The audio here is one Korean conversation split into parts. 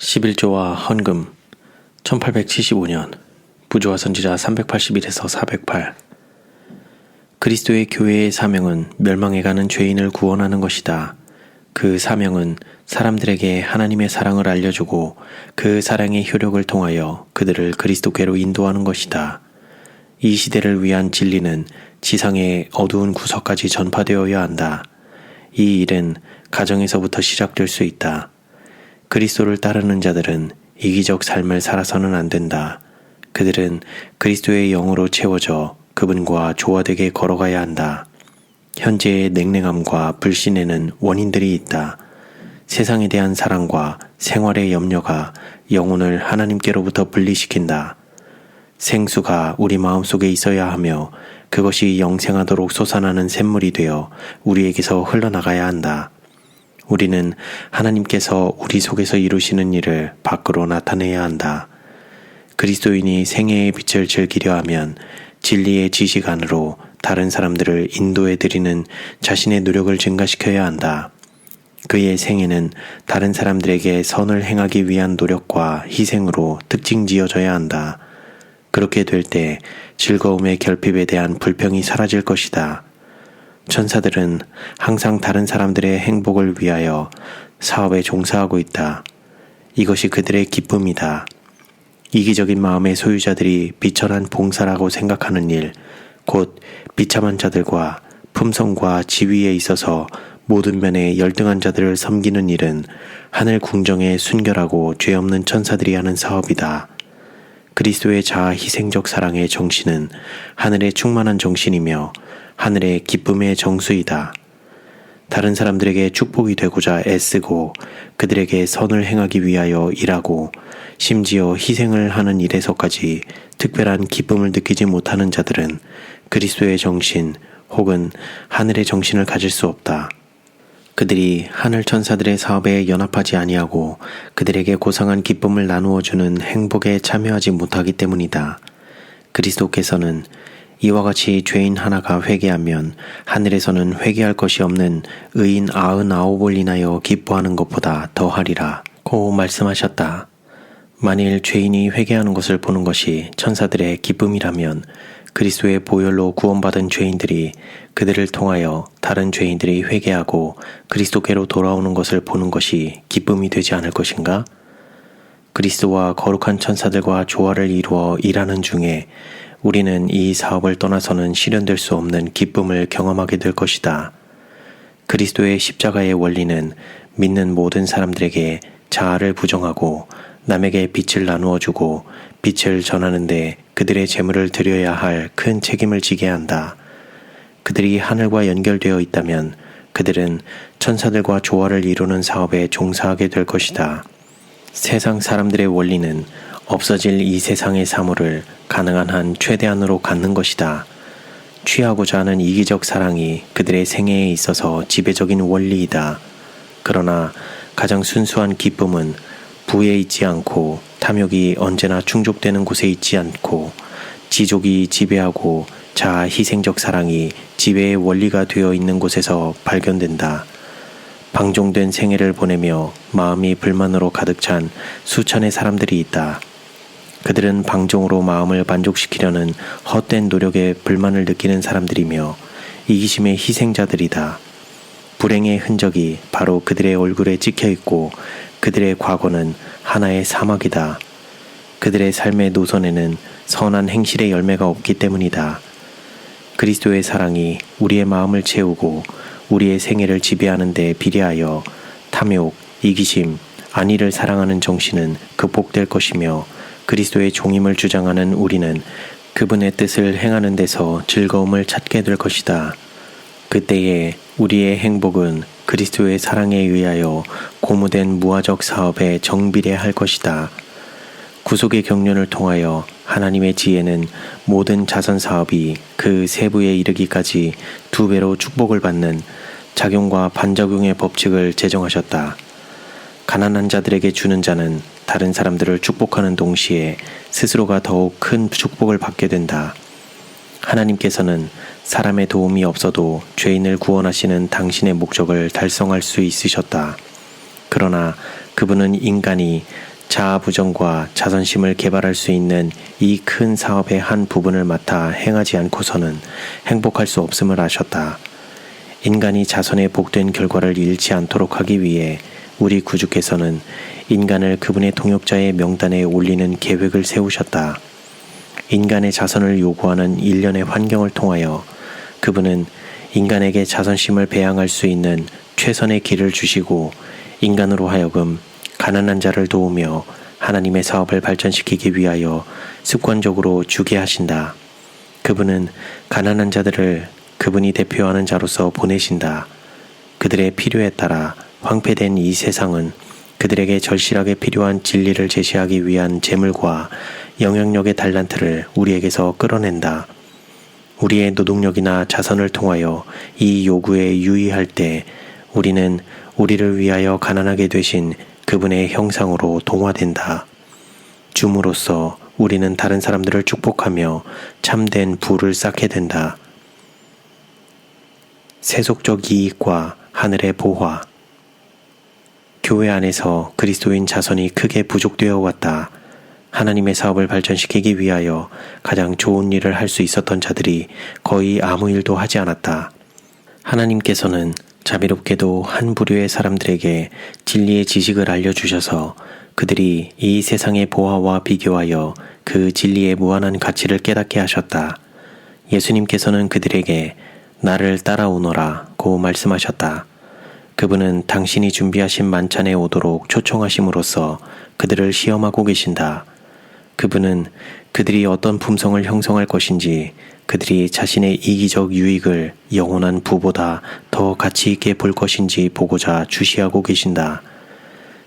11조와 헌금 1875년 부조와 선지자 381에서 408 그리스도의 교회의 사명은 멸망해가는 죄인을 구원하는 것이다. 그 사명은 사람들에게 하나님의 사랑을 알려주고 그 사랑의 효력을 통하여 그들을 그리스도께로 인도하는 것이다. 이 시대를 위한 진리는 지상의 어두운 구석까지 전파되어야 한다. 이 일은 가정에서부터 시작될 수 있다. 그리스도를 따르는 자들은 이기적 삶을 살아서는 안 된다. 그들은 그리스도의 영으로 채워져 그분과 조화되게 걸어가야 한다. 현재의 냉랭함과 불신에는 원인들이 있다. 세상에 대한 사랑과 생활의 염려가 영혼을 하나님께로부터 분리시킨다. 생수가 우리 마음속에 있어야 하며 그것이 영생하도록 솟아나는 샘물이 되어 우리에게서 흘러나가야 한다. 우리는 하나님께서 우리 속에서 이루시는 일을 밖으로 나타내야 한다. 그리스도인이 생애의 빛을 즐기려 하면 진리의 지식 안으로 다른 사람들을 인도해 드리는 자신의 노력을 증가시켜야 한다. 그의 생애는 다른 사람들에게 선을 행하기 위한 노력과 희생으로 특징 지어져야 한다. 그렇게 될 때 즐거움의 결핍에 대한 불평이 사라질 것이다. 천사들은 항상 다른 사람들의 행복을 위하여 사업에 종사하고 있다. 이것이 그들의 기쁨이다. 이기적인 마음의 소유자들이 비천한 봉사라고 생각하는 일, 곧 비참한 자들과 품성과 지위에 있어서 모든 면에 열등한 자들을 섬기는 일은 하늘 궁정에 순결하고 죄 없는 천사들이 하는 사업이다. 그리스도의 자아 희생적 사랑의 정신은 하늘의 충만한 정신이며 하늘의 기쁨의 정수이다. 다른 사람들에게 축복이 되고자 애쓰고 그들에게 선을 행하기 위하여 일하고 심지어 희생을 하는 일에서까지 특별한 기쁨을 느끼지 못하는 자들은 그리스도의 정신 혹은 하늘의 정신을 가질 수 없다. 그들이 하늘 천사들의 사업에 연합하지 아니하고 그들에게 고상한 기쁨을 나누어주는 행복에 참여하지 못하기 때문이다. 그리스도께서는 이와 같이 죄인 하나가 회개하면 하늘에서는 회개할 것이 없는 의인 99을 인하여 기뻐하는 것보다 더하리라 고 말씀하셨다. 만일 죄인이 회개하는 것을 보는 것이 천사들의 기쁨이라면 그리스도의 보혈로 구원받은 죄인들이 그들을 통하여 다른 죄인들이 회개하고 그리스도께로 돌아오는 것을 보는 것이 기쁨이 되지 않을 것인가? 그리스도와 거룩한 천사들과 조화를 이루어 일하는 중에 우리는 이 사업을 떠나서는 실현될 수 없는 기쁨을 경험하게 될 것이다. 그리스도의 십자가의 원리는 믿는 모든 사람들에게 자아를 부정하고 남에게 빛을 나누어 주고 빛을 전하는데 그들의 재물을 드려야 할 큰 책임을 지게 한다. 그들이 하늘과 연결되어 있다면 그들은 천사들과 조화를 이루는 사업에 종사하게 될 것이다. 세상 사람들의 원리는 없어질 이 세상의 사물을 가능한 한 최대한으로 갖는 것이다. 취하고자 하는 이기적 사랑이 그들의 생애에 있어서 지배적인 원리이다. 그러나 가장 순수한 기쁨은 부에 있지 않고 탐욕이 언제나 충족되는 곳에 있지 않고 지족이 지배하고 자아 희생적 사랑이 지배의 원리가 되어 있는 곳에서 발견된다. 방종된 생애를 보내며 마음이 불만으로 가득 찬 수천의 사람들이 있다. 그들은 방종으로 마음을 만족시키려는 헛된 노력에 불만을 느끼는 사람들이며 이기심의 희생자들이다. 불행의 흔적이 바로 그들의 얼굴에 찍혀있고 그들의 과거는 하나의 사막이다. 그들의 삶의 노선에는 선한 행실의 열매가 없기 때문이다. 그리스도의 사랑이 우리의 마음을 채우고 우리의 생애를 지배하는 데 비례하여 탐욕, 이기심, 안위를 사랑하는 정신은 극복될 것이며 그리스도의 종임을 주장하는 우리는 그분의 뜻을 행하는 데서 즐거움을 찾게 될 것이다. 그때에 우리의 행복은 그리스도의 사랑에 의하여 고무된 무화적 사업에 정비례할 것이다. 구속의 경륜을 통하여 하나님의 지혜는 모든 자선 사업이 그 세부에 이르기까지 2배로 축복을 받는 작용과 반작용의 법칙을 제정하셨다. 가난한 자들에게 주는 자는 다른 사람들을 축복하는 동시에 스스로가 더욱 큰 축복을 받게 된다. 하나님께서는 사람의 도움이 없어도 죄인을 구원하시는 당신의 목적을 달성할 수 있으셨다. 그러나 그분은 인간이 자아부정과 자존심을 개발할 수 있는 이 큰 사업의 한 부분을 맡아 행하지 않고서는 행복할 수 없음을 아셨다. 인간이 자선에 복된 결과를 잃지 않도록 하기 위해 우리 구주께서는 인간을 그분의 동역자의 명단에 올리는 계획을 세우셨다. 인간의 자선을 요구하는 일련의 환경을 통하여 그분은 인간에게 자선심을 배양할 수 있는 최선의 길을 주시고 인간으로 하여금 가난한 자를 도우며 하나님의 사업을 발전시키기 위하여 습관적으로 주게 하신다. 그분은 가난한 자들을 그분이 대표하는 자로서 보내신다. 그들의 필요에 따라 황폐된 이 세상은 그들에게 절실하게 필요한 진리를 제시하기 위한 재물과 영향력의 달란트를 우리에게서 끌어낸다. 우리의 노동력이나 자선을 통하여 이 요구에 유의할 때 우리는 우리를 위하여 가난하게 되신 그분의 형상으로 동화된다. 줌으로써 우리는 다른 사람들을 축복하며 참된 부를 쌓게 된다. 세속적 이익과 하늘의 보화. 교회 안에서 그리스도인 자손이 크게 부족되어 왔다. 하나님의 사업을 발전시키기 위하여 가장 좋은 일을 할 수 있었던 자들이 거의 아무 일도 하지 않았다. 하나님께서는 자비롭게도 한 부류의 사람들에게 진리의 지식을 알려주셔서 그들이 이 세상의 보화와 비교하여 그 진리의 무한한 가치를 깨닫게 하셨다. 예수님께서는 그들에게 나를 따라오너라고 말씀하셨다. 그분은 당신이 준비하신 만찬에 오도록 초청하심으로써 그들을 시험하고 계신다. 그분은 그들이 어떤 품성을 형성할 것인지, 그들이 자신의 이기적 유익을 영원한 부보다 더 가치 있게 볼 것인지 보고자 주시하고 계신다.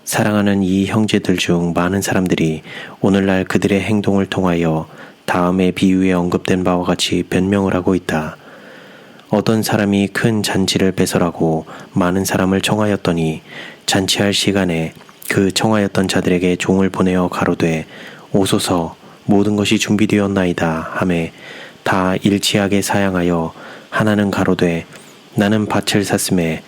사랑하는 이 형제들 중 많은 사람들이 오늘날 그들의 행동을 통하여 다음의 비유에 언급된 바와 같이 변명을 하고 있다. 어떤 사람이 큰 잔치를 배설하고 많은 사람을 청하였더니 잔치할 시간에 그 청하였던 자들에게 종을 보내어 가로되 오소서 모든 것이 준비되었나이다 하매 다 일치하게 사양하여 하나는 가로되 나는 밭을 샀음에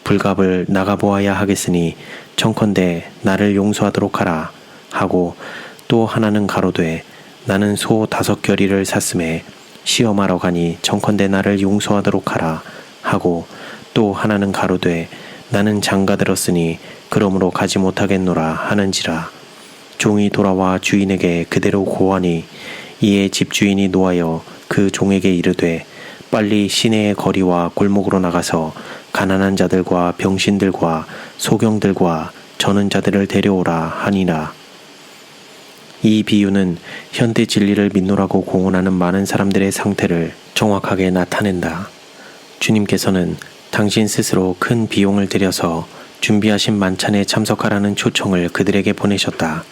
불갑을 나가보아야 하겠으니 청컨대 나를 용서하도록 하라 하고 또 하나는 가로되 나는 소 5겨리를 샀음에 시험하러 가니 청컨대 나를 용서하도록 하라 하고 또 하나는 가로되 나는 장가 들었으니 그러므로 가지 못하겠노라 하는지라. 종이 돌아와 주인에게 그대로 고하니 이에 집주인이 노하여 그 종에게 이르되 빨리 시내의 거리와 골목으로 나가서 가난한 자들과 병신들과 소경들과 저는 자들을 데려오라 하니라. 이 비유는 현대 진리를 믿노라고 공언하는 많은 사람들의 상태를 정확하게 나타낸다. 주님께서는 당신 스스로 큰 비용을 들여서 준비하신 만찬에 참석하라는 초청을 그들에게 보내셨다.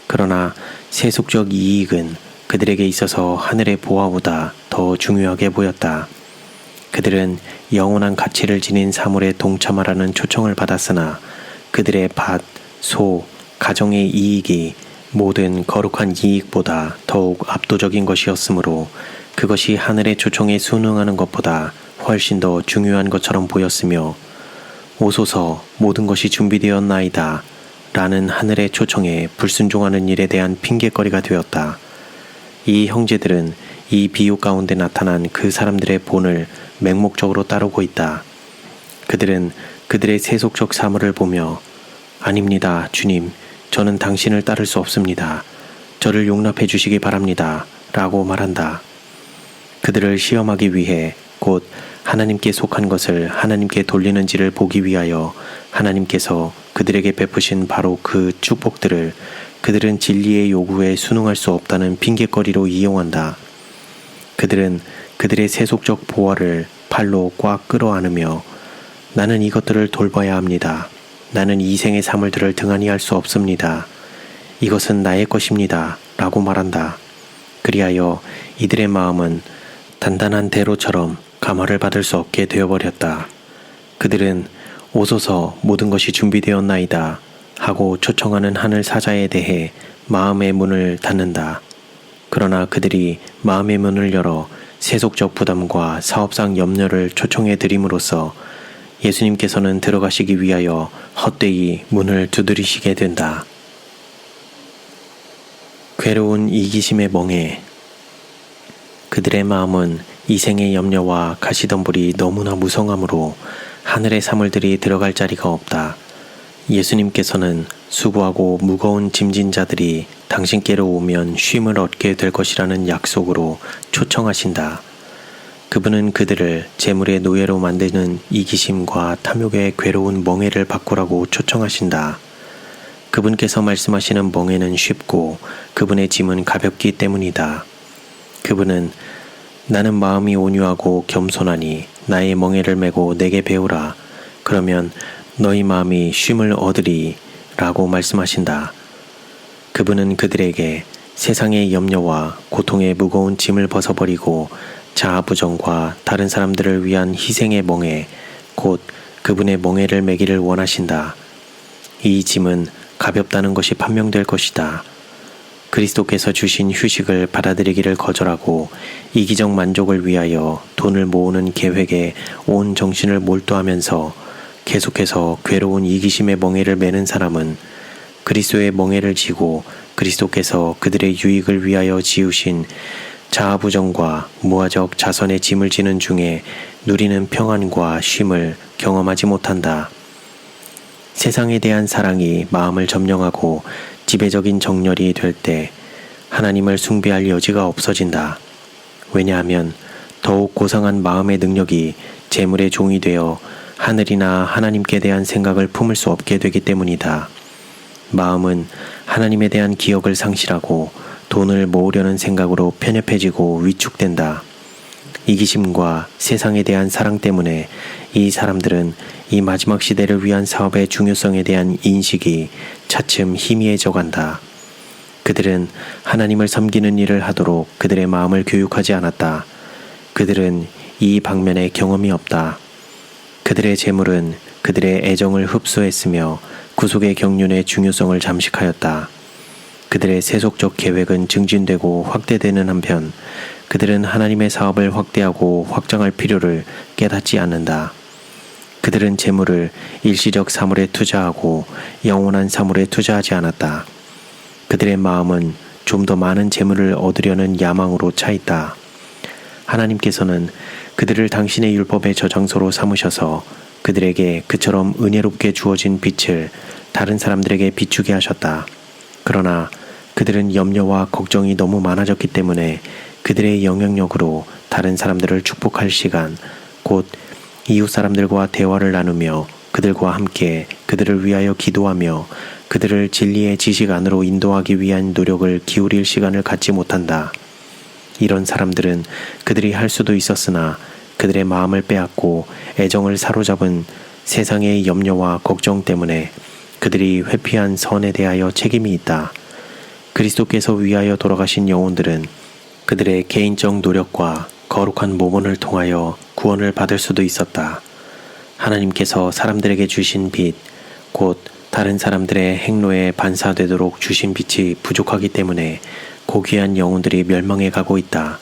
그러나 세속적 이익은 그들에게 있어서 하늘의 보화보다 더 중요하게 보였다. 그들은 영원한 가치를 지닌 사물에 동참하라는 초청을 받았으나 그들의 밭, 소, 가정의 이익이 모든 거룩한 이익보다 더욱 압도적인 것이었으므로 그것이 하늘의 초청에 순응하는 것보다 훨씬 더 중요한 것처럼 보였으며 오소서 모든 것이 준비되었나이다 라는 하늘의 초청에 불순종하는 일에 대한 핑계거리가 되었다. 이 형제들은 이 비유 가운데 나타난 그 사람들의 본을 맹목적으로 따르고 있다. 그들은 그들의 세속적 사물을 보며 아닙니다, 주님. 저는 당신을 따를 수 없습니다. 저를 용납해 주시기 바랍니다. 라고 말한다. 그들을 시험하기 위해 곧 하나님께 속한 것을 하나님께 돌리는지를 보기 위하여 하나님께서 그들에게 베푸신 바로 그 축복들을 그들은 진리의 요구에 순응할 수 없다는 핑계거리로 이용한다. 그들은 그들의 세속적 보화를 팔로 꽉 끌어안으며 나는 이것들을 돌봐야 합니다. 나는 이 생의 사물들을 등한히 할 수 없습니다. 이것은 나의 것입니다. 라고 말한다. 그리하여 이들의 마음은 단단한 대로처럼 감화를 받을 수 없게 되어버렸다. 그들은 오소서 모든 것이 준비되었나이다 하고 초청하는 하늘 사자에 대해 마음의 문을 닫는다. 그러나 그들이 마음의 문을 열어 세속적 부담과 사업상 염려를 초청해 드림으로써 예수님께서는 들어가시기 위하여 헛되이 문을 두드리시게 된다. 괴로운 이기심의 멍에 그들의 마음은 이생의 염려와 가시덤불이 너무나 무성하므로 하늘의 사물들이 들어갈 자리가 없다. 예수님께서는 수고하고 무거운 짐진 자들이 당신께로 오면 쉼을 얻게 될 것이라는 약속으로 초청하신다. 그분은 그들을 재물의 노예로 만드는 이기심과 탐욕의 괴로운 멍에를 바꾸라고 초청하신다. 그분께서 말씀하시는 멍에는 쉽고 그분의 짐은 가볍기 때문이다. 그분은 나는 마음이 온유하고 겸손하니 나의 멍에를 메고 내게 배우라. 그러면 너희 마음이 쉼을 얻으리 라고 말씀하신다. 그분은 그들에게 세상의 염려와 고통의 무거운 짐을 벗어버리고 자아부정과 다른 사람들을 위한 희생의 멍에 곧 그분의 멍에를 메기를 원하신다. 이 짐은 가볍다는 것이 판명될 것이다. 그리스도께서 주신 휴식을 받아들이기를 거절하고 이기적 만족을 위하여 돈을 모으는 계획에 온 정신을 몰두하면서 계속해서 괴로운 이기심의 멍에를 메는 사람은 그리스도의 멍에를 지고 그리스도께서 그들의 유익을 위하여 지으신 자아부정과 무아적 자선의 짐을 지는 중에 누리는 평안과 쉼을 경험하지 못한다. 세상에 대한 사랑이 마음을 점령하고 지배적인 정열이 될 때 하나님을 숭배할 여지가 없어진다. 왜냐하면 더욱 고상한 마음의 능력이 재물의 종이 되어 하늘이나 하나님께 대한 생각을 품을 수 없게 되기 때문이다. 마음은 하나님에 대한 기억을 상실하고 돈을 모으려는 생각으로 편협해지고 위축된다. 이기심과 세상에 대한 사랑 때문에 이 사람들은 이 마지막 시대를 위한 사업의 중요성에 대한 인식이 차츰 희미해져 간다. 그들은 하나님을 섬기는 일을 하도록 그들의 마음을 교육하지 않았다. 그들은 이 방면에 경험이 없다. 그들의 재물은 그들의 애정을 흡수했으며 구속의 경륜의 중요성을 잠식하였다. 그들의 세속적 계획은 증진되고 확대되는 한편 그들은 하나님의 사업을 확대하고 확장할 필요를 깨닫지 않는다. 그들은 재물을 일시적 사물에 투자하고 영원한 사물에 투자하지 않았다. 그들의 마음은 좀 더 많은 재물을 얻으려는 야망으로 차 있다. 하나님께서는 그들을 당신의 율법의 저장소로 삼으셔서 그들에게 그처럼 은혜롭게 주어진 빛을 다른 사람들에게 비추게 하셨다. 그러나 그들은 염려와 걱정이 너무 많아졌기 때문에 그들의 영향력으로 다른 사람들을 축복할 시간, 곧 이웃 사람들과 대화를 나누며 그들과 함께 그들을 위하여 기도하며 그들을 진리의 지식 안으로 인도하기 위한 노력을 기울일 시간을 갖지 못한다. 이런 사람들은 그들이 할 수도 있었으나 그들의 마음을 빼앗고 애정을 사로잡은 세상의 염려와 걱정 때문에 그들이 회피한 선에 대하여 책임이 있다. 그리스도께서 위하여 돌아가신 영혼들은 그들의 개인적 노력과 거룩한 모본을 통하여 구원을 받을 수도 있었다. 하나님께서 사람들에게 주신 빛, 곧 다른 사람들의 행로에 반사되도록 주신 빛이 부족하기 때문에 고귀한 영혼들이 멸망해 가고 있다.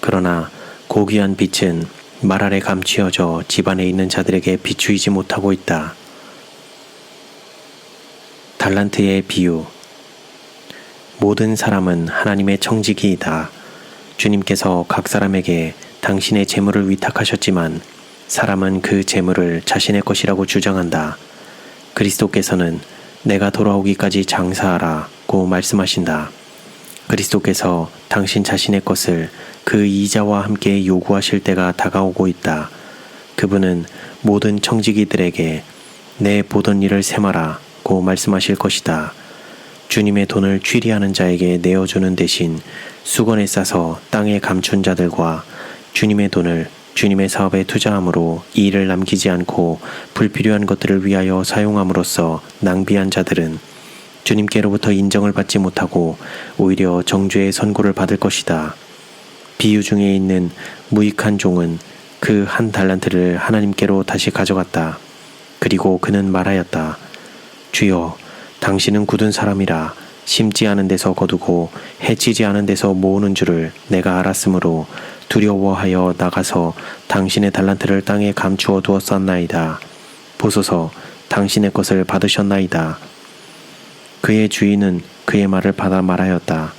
그러나 고귀한 빛은 말 아래 감추어져 집안에 있는 자들에게 비추이지 못하고 있다. 달란트의 비유. 모든 사람은 하나님의 청지기이다. 주님께서 각 사람에게 당신의 재물을 위탁하셨지만 사람은 그 재물을 자신의 것이라고 주장한다. 그리스도께서는 내가 돌아오기까지 장사하라고 말씀하신다. 그리스도께서 당신 자신의 것을 그 이자와 함께 요구하실 때가 다가오고 있다. 그분은 모든 청지기들에게 내 보던 일을 세마라고 말씀하실 것이다. 주님의 돈을 취리하는 자에게 내어주는 대신 수건에 싸서 땅에 감춘 자들과 주님의 돈을 주님의 사업에 투자함으로 이익을 남기지 않고 불필요한 것들을 위하여 사용함으로써 낭비한 자들은 주님께로부터 인정을 받지 못하고 오히려 정죄의 선고를 받을 것이다. 비유 중에 있는 무익한 종은 그 한 달란트를 하나님께로 다시 가져갔다. 그리고 그는 말하였다. 주여, 당신은 굳은 사람이라 심지 않은 데서 거두고 해치지 않은 데서 모으는 줄을 내가 알았으므로 두려워하여 나가서 당신의 달란트를 땅에 감추어 두었었나이다. 보소서, 당신의 것을 받으셨나이다. 그의 주인은 그의 말을 받아 말하였다.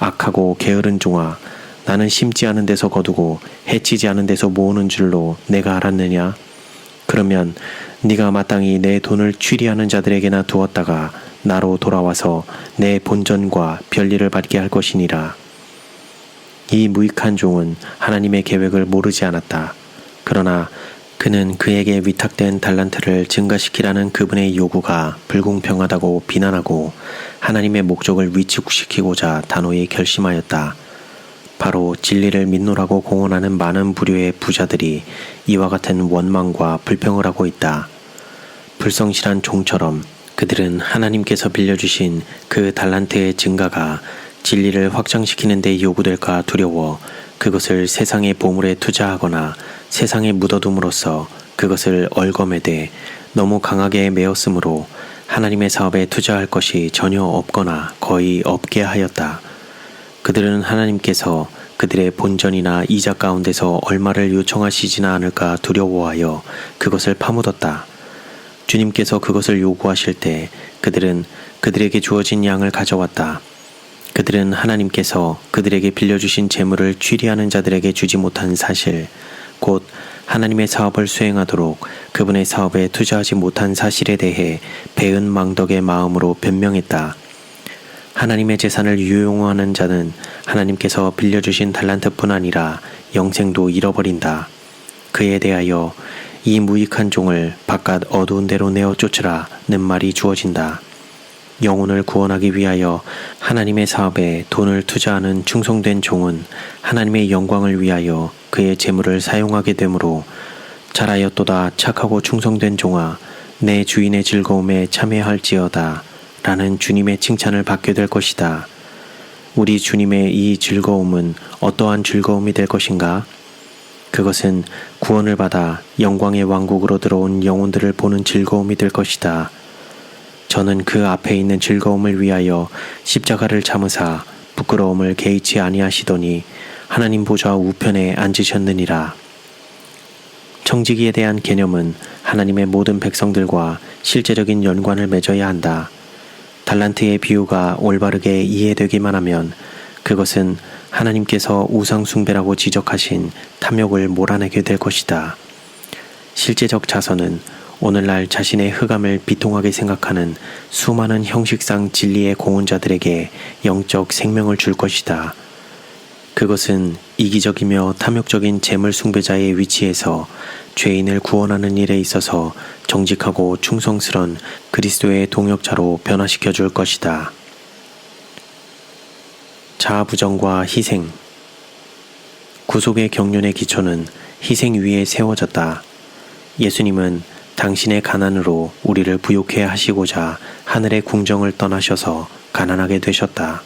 악하고 게으른 종아, 나는 심지 않은 데서 거두고 해치지 않은 데서 모으는 줄로 내가 알았느냐? 그러면 네가 마땅히 내 돈을 취리하는 자들에게나 두었다가 나로 돌아와서 내 본전과 별리를 받게 할 것이니라. 이 무익한 종은 하나님의 계획을 모르지 않았다. 그러나 그는 그에게 위탁된 달란트를 증가시키라는 그분의 요구가 불공평하다고 비난하고 하나님의 목적을 위축시키고자 단호히 결심하였다. 바로 진리를 믿노라고 공언하는 많은 부류의 부자들이 이와 같은 원망과 불평을 하고 있다. 불성실한 종처럼 그들은 하나님께서 빌려주신 그 달란트의 증가가 진리를 확장시키는 데 요구될까 두려워 그것을 세상의 보물에 투자하거나 세상에 묻어둠으로써 그것을 얼거매되 너무 강하게 메었으므로 하나님의 사업에 투자할 것이 전혀 없거나 거의 없게 하였다. 그들은 하나님께서 그들의 본전이나 이자 가운데서 얼마를 요청하시지나 않을까 두려워하여 그것을 파묻었다. 주님께서 그것을 요구하실 때 그들은 그들에게 주어진 양을 가져왔다. 그들은 하나님께서 그들에게 빌려주신 재물을 취리하는 자들에게 주지 못한 사실, 곧 하나님의 사업을 수행하도록 그분의 사업에 투자하지 못한 사실에 대해 배은망덕의 마음으로 변명했다. 하나님의 재산을 유용하는 자는 하나님께서 빌려주신 달란트뿐 아니라 영생도 잃어버린다. 그에 대하여 이 무익한 종을 바깥 어두운 데로 내어 쫓으라는 말이 주어진다. 영혼을 구원하기 위하여 하나님의 사업에 돈을 투자하는 충성된 종은 하나님의 영광을 위하여 그의 재물을 사용하게 되므로 잘하였도다 착하고 충성된 종아, 내 주인의 즐거움에 참여할지어다 라는 주님의 칭찬을 받게 될 것이다. 우리 주님의 이 즐거움은 어떠한 즐거움이 될 것인가? 그것은 구원을 받아 영광의 왕국으로 들어온 영혼들을 보는 즐거움이 될 것이다. 저는 그 앞에 있는 즐거움을 위하여 십자가를 참으사 부끄러움을 개의치 아니하시더니 하나님 보좌 우편에 앉으셨느니라. 청지기에 대한 개념은 하나님의 모든 백성들과 실제적인 연관을 맺어야 한다. 달란트의 비유가 올바르게 이해되기만 하면 그것은 하나님께서 우상 숭배라고 지적하신 탐욕을 몰아내게 될 것이다. 실제적 자선은 오늘날 자신의 흑암을 비통하게 생각하는 수많은 형식상 진리의 공헌자들에게 영적 생명을 줄 것이다. 그것은 이기적이며 탐욕적인 재물 숭배자의 위치에서 죄인을 구원하는 일에 있어서 정직하고 충성스런 그리스도의 동역자로 변화시켜 줄 것이다. 자아부정과 희생. 구속의 경륜의 기초는 희생 위에 세워졌다. 예수님은 당신의 가난으로 우리를 부욕해 하시고자 하늘의 궁정을 떠나셔서 가난하게 되셨다.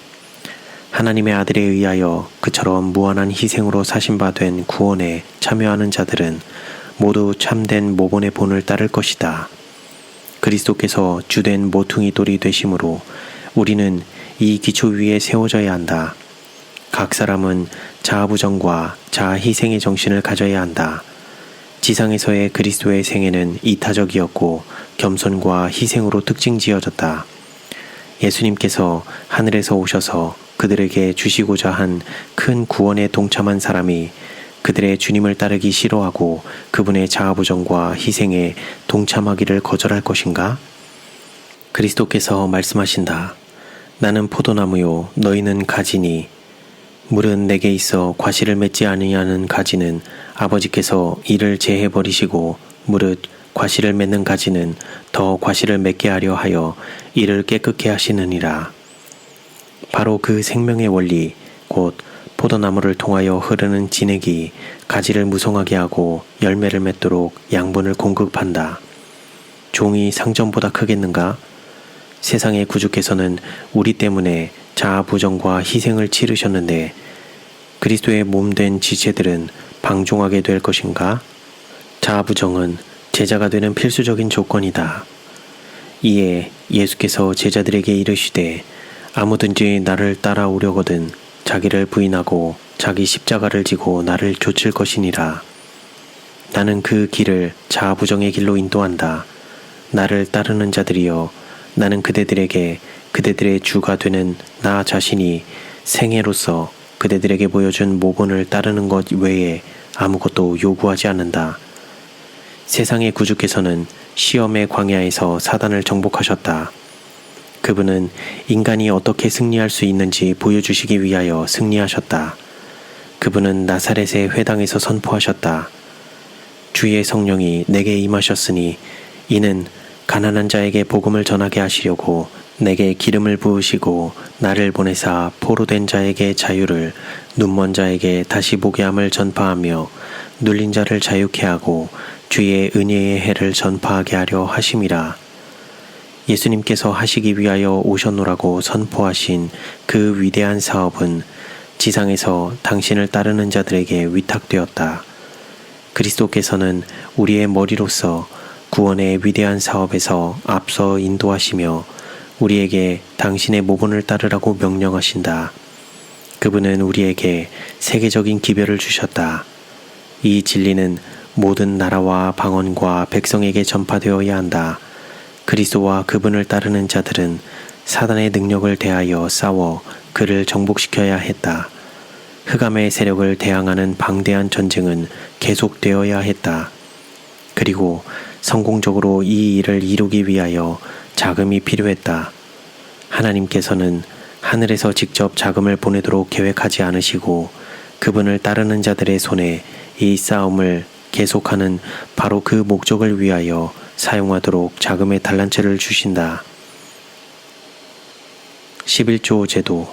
하나님의 아들에 의하여 그처럼 무한한 희생으로 사신 바 된 구원에 참여하는 자들은 모두 참된 모본의 본을 따를 것이다. 그리스도께서 주된 모퉁이 돌이 되심으로 우리는 이 기초 위에 세워져야 한다. 각 사람은 자아부정과 자아희생의 정신을 가져야 한다. 지상에서의 그리스도의 생애는 이타적이었고 겸손과 희생으로 특징 지어졌다. 예수님께서 하늘에서 오셔서 그들에게 주시고자 한 큰 구원에 동참한 사람이 그들의 주님을 따르기 싫어하고 그분의 자아부정과 희생에 동참하기를 거절할 것인가? 그리스도께서 말씀하신다. 나는 포도나무요 너희는 가지니 물은 내게 있어 과실을 맺지 아니하는 가지는 아버지께서 이를 제해버리시고 무릇 과실을 맺는 가지는 더 과실을 맺게 하려 하여 이를 깨끗게 하시느니라. 바로 그 생명의 원리 곧 포도나무를 통하여 흐르는 진액이 가지를 무성하게 하고 열매를 맺도록 양분을 공급한다. 종이 상전보다 크겠는가? 세상의 구주께서는 우리 때문에 자아부정과 희생을 치르셨는데 그리스도의 몸된 지체들은 방종하게 될 것인가? 자아부정은 제자가 되는 필수적인 조건이다. 이에 예수께서 제자들에게 이르시되 아무든지 나를 따라오려거든 자기를 부인하고 자기 십자가를 지고 나를 좇을 것이니라. 나는 그 길을 자아부정의 길로 인도한다. 나를 따르는 자들이여 나는 그대들에게 그대들의 주가 되는 나 자신이 생애로서 그대들에게 보여준 모본을 따르는 것 외에 아무것도 요구하지 않는다. 세상의 구주께서는 시험의 광야에서 사단을 정복하셨다. 그분은 인간이 어떻게 승리할 수 있는지 보여주시기 위하여 승리하셨다. 그분은 나사렛의 회당에서 선포하셨다. 주의 성령이 내게 임하셨으니 이는 가난한 자에게 복음을 전하게 하시려고 내게 기름을 부으시고 나를 보내사 포로된 자에게 자유를, 눈먼 자에게 다시 보게 함을 전파하며 눌린 자를 자유케 하고 주의 은혜의 해를 전파하게 하려 하심이라. 예수님께서 하시기 위하여 오셨노라고 선포하신 그 위대한 사업은 지상에서 당신을 따르는 자들에게 위탁되었다. 그리스도께서는 우리의 머리로서 구원의 위대한 사업에서 앞서 인도하시며 우리에게 당신의 모본을 따르라고 명령하신다. 그분은 우리에게 세계적인 기별을 주셨다. 이 진리는 모든 나라와 방언과 백성에게 전파되어야 한다. 그리스도와 그분을 따르는 자들은 사단의 능력을 대하여 싸워 그를 정복시켜야 했다. 흑암의 세력을 대항하는 방대한 전쟁은 계속되어야 했다. 그리고 성공적으로 이 일을 이루기 위하여 자금이 필요했다. 하나님께서는 하늘에서 직접 자금을 보내도록 계획하지 않으시고 그분을 따르는 자들의 손에 이 싸움을 계속하는 바로 그 목적을 위하여 사용하도록 자금의 달란트를 주신다. 11조 제도.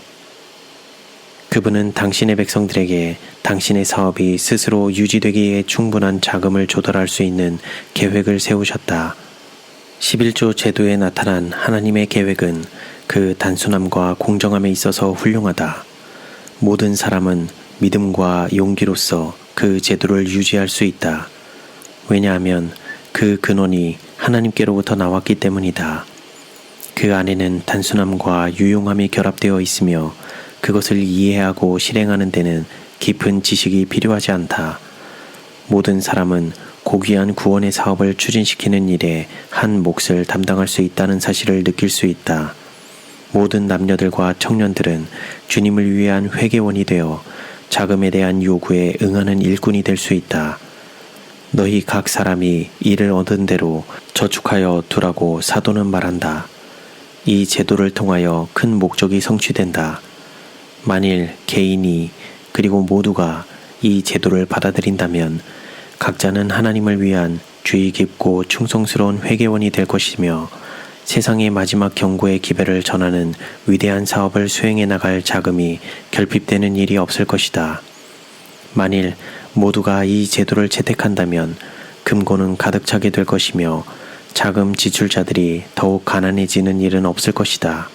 그분은 당신의 백성들에게 당신의 사업이 스스로 유지되기에 충분한 자금을 조달할 수 있는 계획을 세우셨다. 11조 제도에 나타난 하나님의 계획은 그 단순함과 공정함에 있어서 훌륭하다. 모든 사람은 믿음과 용기로서 그 제도를 유지할 수 있다. 왜냐하면 그 근원이 하나님께로부터 나왔기 때문이다. 그 안에는 단순함과 유용함이 결합되어 있으며 그것을 이해하고 실행하는 데는 깊은 지식이 필요하지 않다. 모든 사람은 고귀한 구원의 사업을 추진시키는 일에 한 몫을 담당할 수 있다는 사실을 느낄 수 있다. 모든 남녀들과 청년들은 주님을 위한 회개원이 되어 자금에 대한 요구에 응하는 일꾼이 될 수 있다. 너희 각 사람이 이를 얻은 대로 저축하여 두라고 사도는 말한다. 이 제도를 통하여 큰 목적이 성취된다. 만일 개인이 그리고 모두가 이 제도를 받아들인다면 각자는 하나님을 위한 주의 깊고 충성스러운 회개원이 될 것이며 세상의 마지막 경고의 기별을 전하는 위대한 사업을 수행해 나갈 자금이 결핍되는 일이 없을 것이다. 만일 모두가 이 제도를 채택한다면 금고는 가득 차게 될 것이며 자금 지출자들이 더욱 가난해지는 일은 없을 것이다.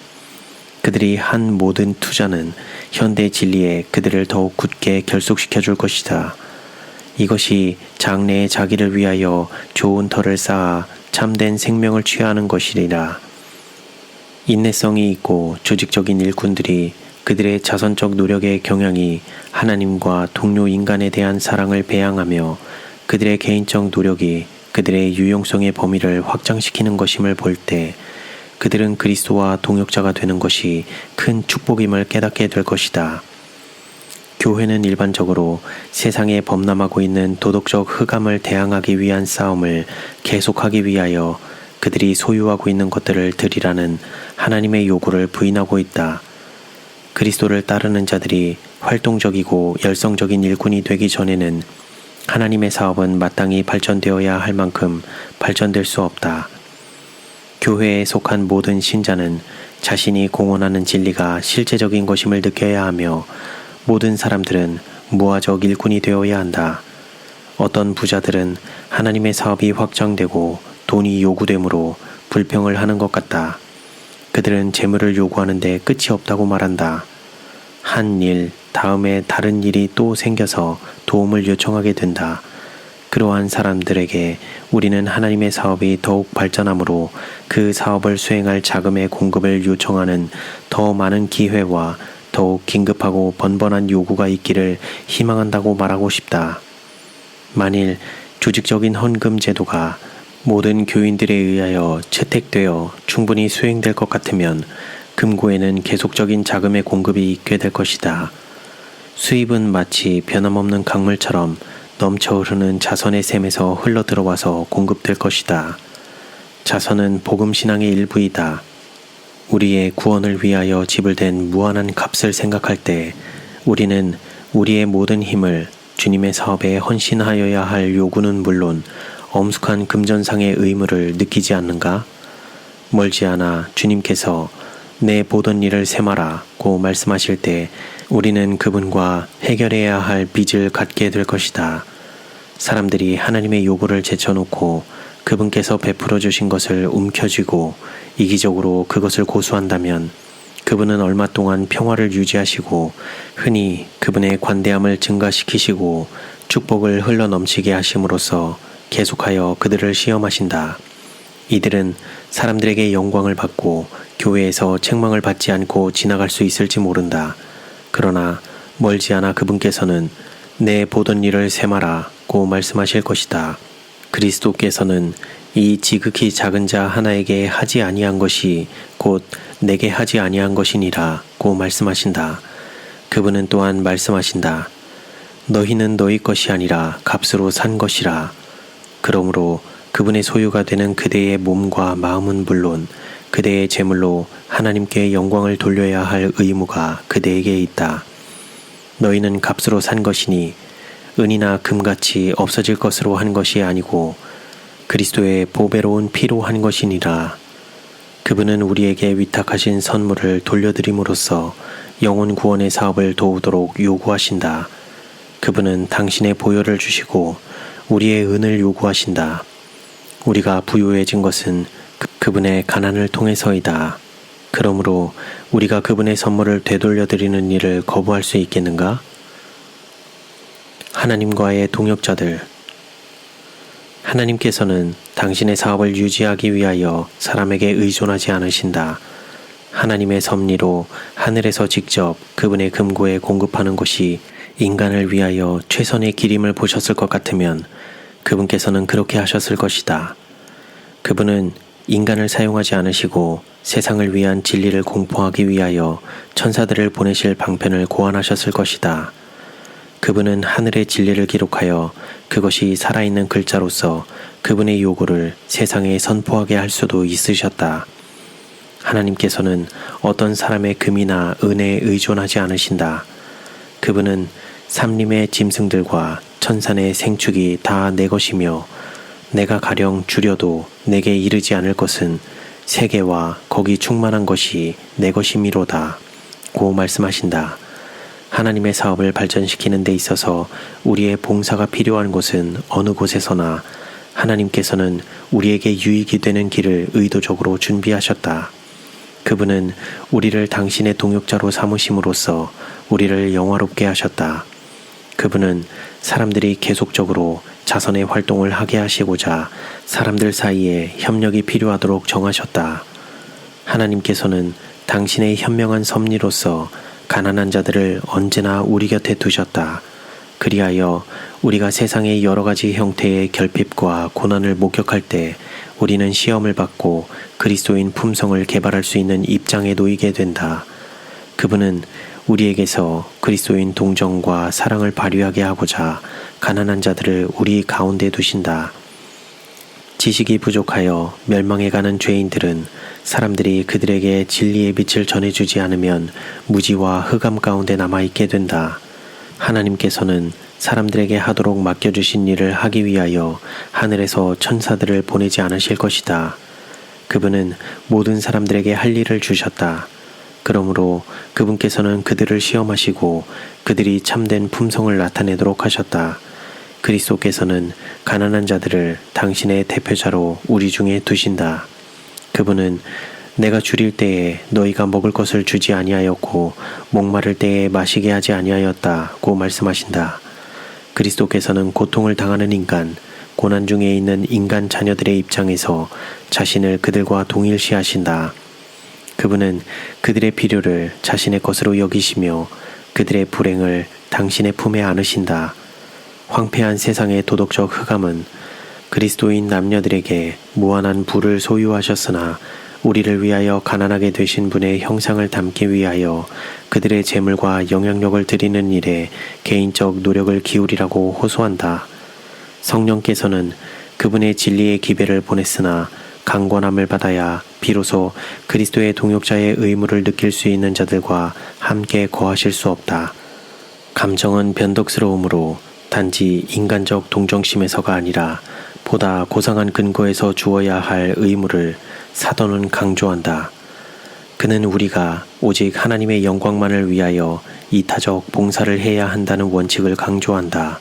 그들이 한 모든 투자는 현대 진리에 그들을 더욱 굳게 결속시켜 줄 것이다. 이것이 장래의 자기를 위하여 좋은 터를 쌓아 참된 생명을 취하는 것이리라. 인내성이 있고 조직적인 일꾼들이 그들의 자선적 노력의 경향이 하나님과 동료 인간에 대한 사랑을 배양하며 그들의 개인적 노력이 그들의 유용성의 범위를 확장시키는 것임을 볼 때 그들은 그리스도와 동역자가 되는 것이 큰 축복임을 깨닫게 될 것이다. 교회는 일반적으로 세상에 범람하고 있는 도덕적 흑암을 대항하기 위한 싸움을 계속하기 위하여 그들이 소유하고 있는 것들을 드리라는 하나님의 요구를 부인하고 있다. 그리스도를 따르는 자들이 활동적이고 열성적인 일꾼이 되기 전에는 하나님의 사업은 마땅히 발전되어야 할 만큼 발전될 수 없다. 교회에 속한 모든 신자는 자신이 공헌하는 진리가 실제적인 것임을 느껴야 하며 모든 사람들은 무화적 일꾼이 되어야 한다. 어떤 부자들은 하나님의 사업이 확장되고 돈이 요구되므로 불평을 하는 것 같다. 그들은 재물을 요구하는데 끝이 없다고 말한다. 한 일, 다음에 다른 일이 또 생겨서 도움을 요청하게 된다. 그러한 사람들에게 우리는 하나님의 사업이 더욱 발전하므로 그 사업을 수행할 자금의 공급을 요청하는 더 많은 기회와 더욱 긴급하고 번번한 요구가 있기를 희망한다고 말하고 싶다. 만일 조직적인 헌금 제도가 모든 교인들에 의하여 채택되어 충분히 수행될 것 같으면 금고에는 계속적인 자금의 공급이 있게 될 것이다. 수입은 마치 변함없는 강물처럼 넘쳐 흐르는 자선의 샘에서 흘러 들어와서 공급될 것이다. 자선은 복음신앙의 일부이다. 우리의 구원을 위하여 지불된 무한한 값을 생각할 때 우리는 우리의 모든 힘을 주님의 사업에 헌신하여야 할 요구는 물론 엄숙한 금전상의 의무를 느끼지 않는가? 멀지 않아 주님께서 내 보던 일을 세마라고 말씀하실 때 우리는 그분과 해결해야 할 빚을 갖게 될 것이다. 사람들이 하나님의 요구를 제쳐놓고 그분께서 베풀어 주신 것을 움켜쥐고 이기적으로 그것을 고수한다면 그분은 얼마 동안 평화를 유지하시고 흔히 그분의 관대함을 증가시키시고 축복을 흘러넘치게 하심으로써 계속하여 그들을 시험하신다. 이들은 사람들에게 영광을 받고 교회에서 책망을 받지 않고 지나갈 수 있을지 모른다. 그러나 멀지 않아 그분께서는 내 보던 일을 세마라고 말씀하실 것이다. 그리스도께서는 이 지극히 작은 자 하나에게 하지 아니한 것이 곧 내게 하지 아니한 것이니라고 말씀하신다. 그분은 또한 말씀하신다. 너희는 너희 것이 아니라 값으로 산 것이라. 그러므로 그분의 소유가 되는 그대의 몸과 마음은 물론 그대의 재물로 하나님께 영광을 돌려야 할 의무가 그대에게 있다. 너희는 값으로 산 것이니 은이나 금같이 없어질 것으로 한 것이 아니고 그리스도의 보배로운 피로 한 것이니라. 그분은 우리에게 위탁하신 선물을 돌려드림으로써 영혼 구원의 사업을 도우도록 요구하신다. 그분은 당신의 보혈을 주시고 우리의 은을 요구하신다. 우리가 부유해진 것은 그분의 가난을 통해서이다. 그러므로 우리가 그분의 선물을 되돌려드리는 일을 거부할 수 있겠는가? 하나님과의 동역자들. 하나님께서는 당신의 사업을 유지하기 위하여 사람에게 의존하지 않으신다. 하나님의 섭리로 하늘에서 직접 그분의 금고에 공급하는 것이 인간을 위하여 최선의 기림을 보셨을 것 같으면 그분께서는 그렇게 하셨을 것이다. 그분은 인간을 사용하지 않으시고 세상을 위한 진리를 공포하기 위하여 천사들을 보내실 방편을 고안하셨을 것이다. 그분은 하늘의 진리를 기록하여 그것이 살아있는 글자로서 그분의 요구를 세상에 선포하게 할 수도 있으셨다. 하나님께서는 어떤 사람의 금이나 은에 의존하지 않으신다. 그분은 삼림의 짐승들과 천산의 생축이 다 내 것이며 내가 가령 줄여도 내게 이르지 않을 것은 세계와 거기 충만한 것이 내 것이미로다 고 말씀하신다. 하나님의 사업을 발전시키는 데 있어서 우리의 봉사가 필요한 곳은 어느 곳에서나 하나님께서는 우리에게 유익이 되는 길을 의도적으로 준비하셨다. 그분은 우리를 당신의 동역자로 삼으심으로써 우리를 영화롭게 하셨다. 그분은 사람들이 계속적으로 자선의 활동을 하게 하시고자 사람들 사이에 협력이 필요하도록 정하셨다. 하나님께서는 당신의 현명한 섭리로서 가난한 자들을 언제나 우리 곁에 두셨다. 그리하여 우리가 세상의 여러 가지 형태의 결핍과 고난을 목격할 때 우리는 시험을 받고 그리스도인 품성을 개발할 수 있는 입장에 놓이게 된다. 그분은 우리에게서 그리스도인 동정과 사랑을 발휘하게 하고자 가난한 자들을 우리 가운데 두신다. 지식이 부족하여 멸망해 가는 죄인들은 사람들이 그들에게 진리의 빛을 전해주지 않으면 무지와 흑암 가운데 남아있게 된다. 하나님께서는 사람들에게 하도록 맡겨주신 일을 하기 위하여 하늘에서 천사들을 보내지 않으실 것이다. 그분은 모든 사람들에게 할 일을 주셨다. 그러므로 그분께서는 그들을 시험하시고 그들이 참된 품성을 나타내도록 하셨다. 그리스도께서는 가난한 자들을 당신의 대표자로 우리 중에 두신다. 그분은 내가 줄일 때에 너희가 먹을 것을 주지 아니하였고 목마를 때에 마시게 하지 아니하였다고 말씀하신다. 그리스도께서는 고통을 당하는 인간, 고난 중에 있는 인간 자녀들의 입장에서 자신을 그들과 동일시하신다. 그분은 그들의 필요를 자신의 것으로 여기시며 그들의 불행을 당신의 품에 안으신다. 황폐한 세상의 도덕적 흑암은 그리스도인 남녀들에게 무한한 부를 소유하셨으나 우리를 위하여 가난하게 되신 분의 형상을 담기 위하여 그들의 재물과 영향력을 드리는 일에 개인적 노력을 기울이라고 호소한다. 성령께서는 그분의 진리의 기배를 보냈으나 강권함을 받아야 비로소 그리스도의 동역자의 의무를 느낄 수 있는 자들과 함께 거하실 수 없다. 감정은 변덕스러우므로 단지 인간적 동정심에서가 아니라 보다 고상한 근거에서 주어야 할 의무를 사도는 강조한다. 그는 우리가 오직 하나님의 영광만을 위하여 이타적 봉사를 해야 한다는 원칙을 강조한다.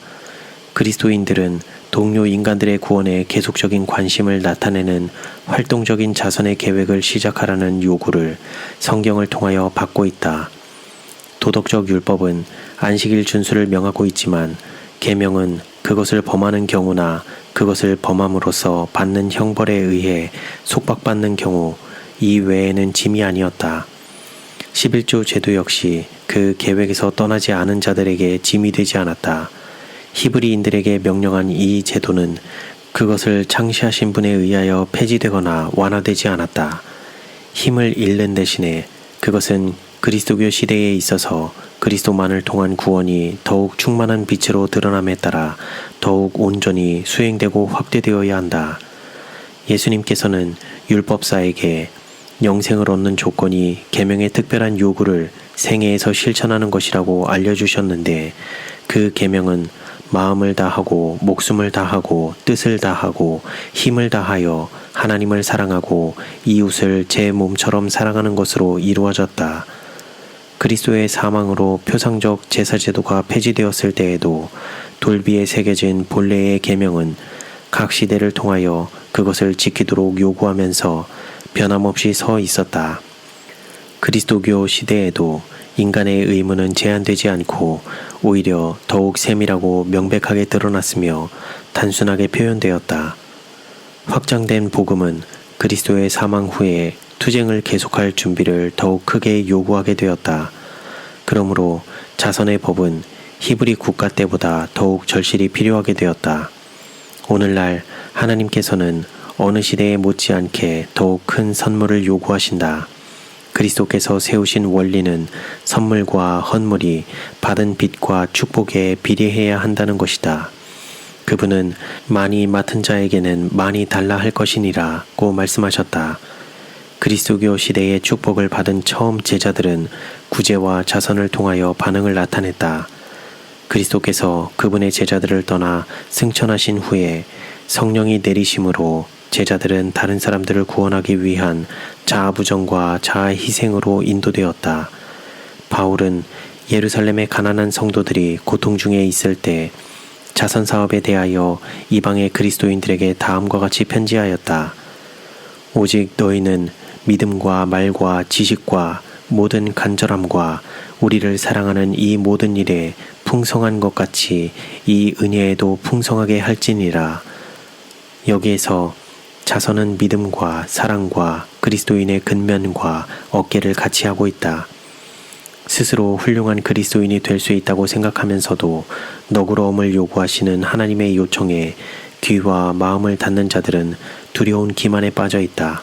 그리스도인들은 동료 인간들의 구원에 계속적인 관심을 나타내는 활동적인 자선의 계획을 시작하라는 요구를 성경을 통하여 받고 있다. 도덕적 율법은 안식일 준수를 명하고 있지만 계명은 그것을 범하는 경우나 그것을 범함으로써 받는 형벌에 의해 속박받는 경우 이 외에는 짐이 아니었다. 11조 제도 역시 그 계획에서 떠나지 않은 자들에게 짐이 되지 않았다. 히브리인들에게 명령한 이 제도는 그것을 창시하신 분에 의하여 폐지되거나 완화되지 않았다. 힘을 잃는 대신에 그것은 그리스도교 시대에 있어서 그리스도만을 통한 구원이 더욱 충만한 빛으로 드러남에 따라 더욱 온전히 수행되고 확대되어야 한다. 예수님께서는 율법사에게 영생을 얻는 조건이 계명의 특별한 요구를 생애에서 실천하는 것이라고 알려주셨는데 그 계명은 마음을 다하고 목숨을 다하고 뜻을 다하고 힘을 다하여 하나님을 사랑하고 이웃을 제 몸처럼 사랑하는 것으로 이루어졌다. 그리스도의 사망으로 표상적 제사제도가 폐지되었을 때에도 돌비에 새겨진 본래의 계명은 각 시대를 통하여 그것을 지키도록 요구하면서 변함없이 서 있었다. 그리스도교 시대에도 인간의 의무는 제한되지 않고 오히려 더욱 세밀하고 명백하게 드러났으며 단순하게 표현되었다. 확장된 복음은 그리스도의 사망 후에 투쟁을 계속할 준비를 더욱 크게 요구하게 되었다. 그러므로 자선의 법은 히브리 국가 때보다 더욱 절실히 필요하게 되었다. 오늘날 하나님께서는 어느 시대에 못지않게 더욱 큰 선물을 요구하신다. 그리스도께서 세우신 원리는 선물과 헌물이 받은 빚과 축복에 비례해야 한다는 것이다. 그분은 많이 맡은 자에게는 많이 달라 할 것이니라고 말씀하셨다. 그리스도교 시대의 축복을 받은 처음 제자들은 구제와 자선을 통하여 반응을 나타냈다. 그리스도께서 그분의 제자들을 떠나 승천하신 후에 성령이 내리심으로 제자들은 다른 사람들을 구원하기 위한 자아부정과 자아희생으로 인도되었다. 바울은 예루살렘의 가난한 성도들이 고통 중에 있을 때 자선사업에 대하여 이방의 그리스도인들에게 다음과 같이 편지하였다. 오직 너희는 믿음과 말과 지식과 모든 간절함과 우리를 사랑하는 이 모든 일에 풍성한 것 같이 이 은혜에도 풍성하게 할지니라. 여기에서 자선은 믿음과 사랑과 그리스도인의 근면과 어깨를 같이 하고 있다. 스스로 훌륭한 그리스도인이 될 수 있다고 생각하면서도 너그러움을 요구하시는 하나님의 요청에 귀와 마음을 닫는 자들은 두려운 기만에 빠져 있다.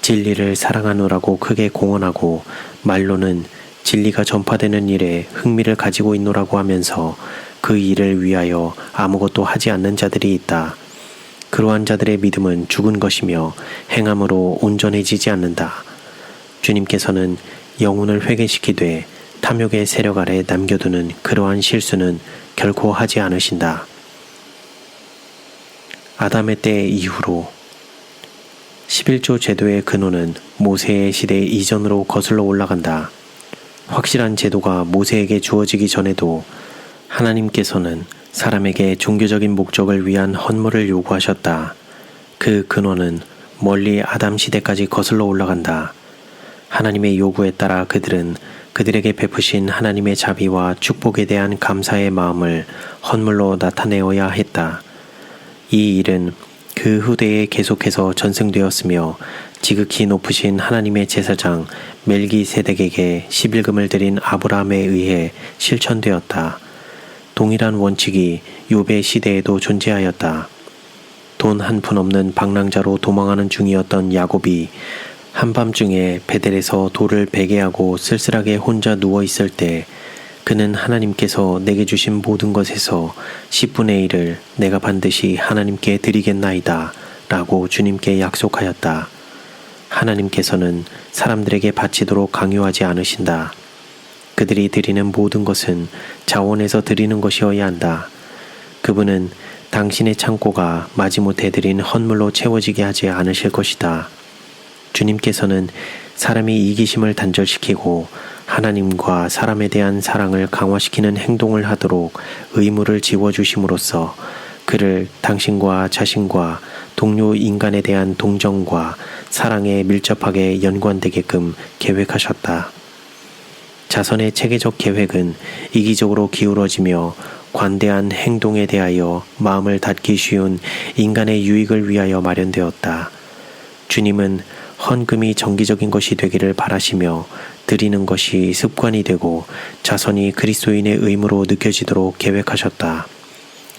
진리를 사랑하노라고 크게 공언하고 말로는 진리가 전파되는 일에 흥미를 가지고 있노라고 하면서 그 일을 위하여 아무것도 하지 않는 자들이 있다. 그러한 자들의 믿음은 죽은 것이며 행함으로 온전해지지 않는다. 주님께서는 영혼을 회개시키되 탐욕의 세력 아래 남겨두는 그러한 실수는 결코 하지 않으신다. 아담의 때 이후로 11조 제도의 근원은 모세의 시대 이전으로 거슬러 올라간다. 확실한 제도가 모세에게 주어지기 전에도 하나님께서는 사람에게 종교적인 목적을 위한 헌물을 요구하셨다. 그 근원은 멀리 아담 시대까지 거슬러 올라간다. 하나님의 요구에 따라 그들은 그들에게 베푸신 하나님의 자비와 축복에 대한 감사의 마음을 헌물로 나타내어야 했다. 이 일은 그 후대에 계속해서 전승되었으며 지극히 높으신 하나님의 제사장 멜기세덱에게 11금을 드린 아브라함에 의해 실천되었다. 동일한 원칙이 욥의 시대에도 존재하였다. 돈 한 푼 없는 방랑자로 도망하는 중이었던 야곱이 한밤중에 베델에서 돌을 베게 하고 쓸쓸하게 혼자 누워 있을 때 그는 하나님께서 내게 주신 모든 것에서 10분의 1을 내가 반드시 하나님께 드리겠나이다 라고 주님께 약속하였다. 하나님께서는 사람들에게 바치도록 강요하지 않으신다. 그들이 드리는 모든 것은 자원에서 드리는 것이어야 한다. 그분은 당신의 창고가 마지못해 드린 헌물로 채워지게 하지 않으실 것이다. 주님께서는 사람이 이기심을 단절시키고 하나님과 사람에 대한 사랑을 강화시키는 행동을 하도록 의무를 지워주심으로써 그를 당신과 자신과 동료 인간에 대한 동정과 사랑에 밀접하게 연관되게끔 계획하셨다. 자선의 체계적 계획은 이기적으로 기울어지며 관대한 행동에 대하여 마음을 닫기 쉬운 인간의 유익을 위하여 마련되었다. 주님은 헌금이 정기적인 것이 되기를 바라시며 드리는 것이 습관이 되고 자선이 그리스도인의 의무로 느껴지도록 계획하셨다.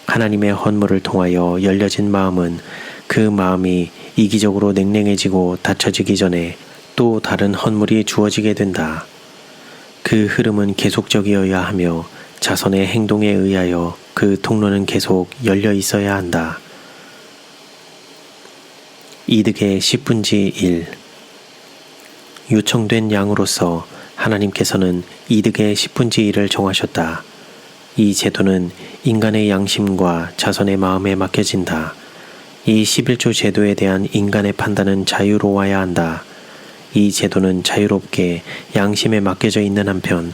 하나님의 헌물을 통하여 열려진 마음은 그 마음이 이기적으로 냉랭해지고 닫혀지기 전에 또 다른 헌물이 주어지게 된다. 그 흐름은 계속적이어야 하며 자선의 행동에 의하여 그 통로는 계속 열려 있어야 한다. 이득의 10분의 1 요청된 양으로서 하나님께서는 이득의 10분의 1을 정하셨다. 이 제도는 인간의 양심과 자선의 마음에 맡겨진다. 이 11조 제도에 대한 인간의 판단은 자유로워야 한다. 이 제도는 자유롭게 양심에 맡겨져 있는 한편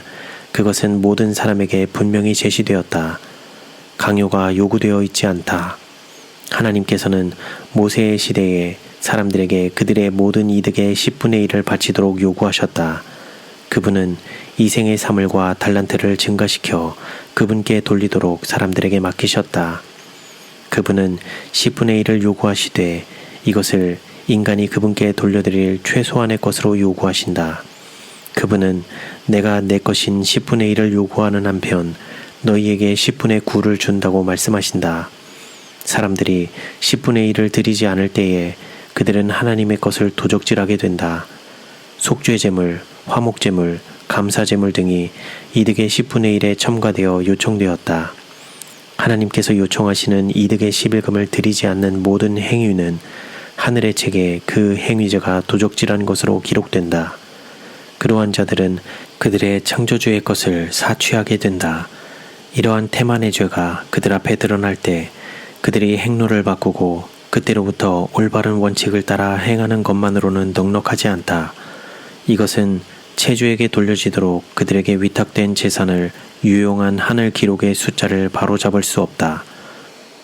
그것은 모든 사람에게 분명히 제시되었다. 강요가 요구되어 있지 않다. 하나님께서는 모세의 시대에 사람들에게 그들의 모든 이득의 10분의 1을 바치도록 요구하셨다. 그분은 이생의 사물과 달란트를 증가시켜 그분께 돌리도록 사람들에게 맡기셨다. 그분은 10분의 1을 요구하시되 이것을 인간이 그분께 돌려드릴 최소한의 것으로 요구하신다. 그분은 내가 내 것인 10분의 1을 요구하는 한편 너희에게 10분의 9를 준다고 말씀하신다. 사람들이 10분의 1을 드리지 않을 때에 그들은 하나님의 것을 도적질하게 된다. 속죄제물, 화목제물, 감사제물 등이 이득의 10분의 1에 첨가되어 요청되었다. 하나님께서 요청하시는 이득의 11금을 드리지 않는 모든 행위는 하늘의 책에 그 행위자가 도적질한 것으로 기록된다. 그러한 자들은 그들의 창조주의 것을 사취하게 된다. 이러한 태만의 죄가 그들 앞에 드러날 때 그들이 행로를 바꾸고 그때로부터 올바른 원칙을 따라 행하는 것만으로는 넉넉하지 않다. 이것은 체주에게 돌려지도록 그들에게 위탁된 재산을 유용한 하늘 기록의 숫자를 바로잡을 수 없다.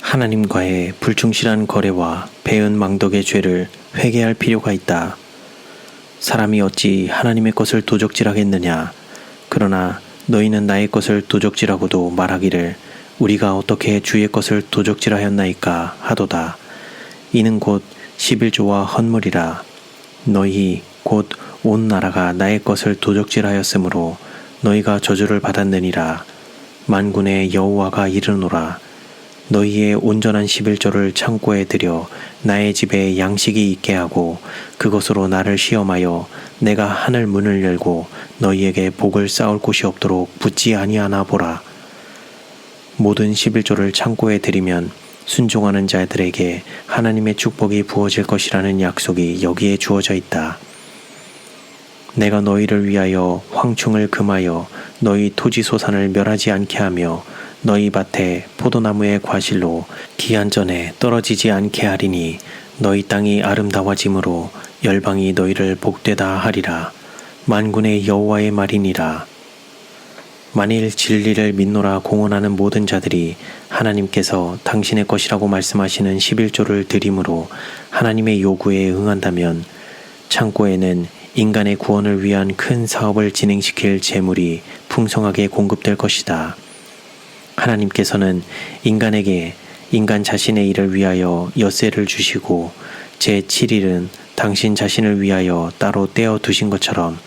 하나님과의 불충실한 거래와 배은 망덕의 죄를 회개할 필요가 있다. 사람이 어찌 하나님의 것을 도적질하겠느냐. 그러나 너희는 나의 것을 도적질하고도 말하기를 우리가 어떻게 주의 것을 도적질하였나이까 하도다. 이는 곧 11조와 헌물이라. 너희 곧 온 나라가 나의 것을 도적질하였으므로 너희가 저주를 받았느니라. 만군의 여호와가 이르노라. 너희의 온전한 11조를 창고에 들여 나의 집에 양식이 있게 하고 그것으로 나를 시험하여 내가 하늘 문을 열고 너희에게 복을 쌓을 곳이 없도록 붙지 아니하나 보라. 모든 11조를 창고에 들이면 순종하는 자들에게 하나님의 축복이 부어질 것이라는 약속이 여기에 주어져 있다. 내가 너희를 위하여 황충을 금하여 너희 토지 소산을 멸하지 않게 하며 너희 밭에 포도나무의 과실로 기한전에 떨어지지 않게 하리니 너희 땅이 아름다워짐으로 열방이 너희를 복되다 하리라. 만군의 여호와의 말이니라. 만일 진리를 믿노라 공언하는 모든 자들이 하나님께서 당신의 것이라고 말씀하시는 11조를 드림으로 하나님의 요구에 응한다면 창고에는 인간의 구원을 위한 큰 사업을 진행시킬 재물이 풍성하게 공급될 것이다. 하나님께서는 인간에게 인간 자신의 일을 위하여 엿새를 주시고 제7일은 당신 자신을 위하여 따로 떼어 두신 것처럼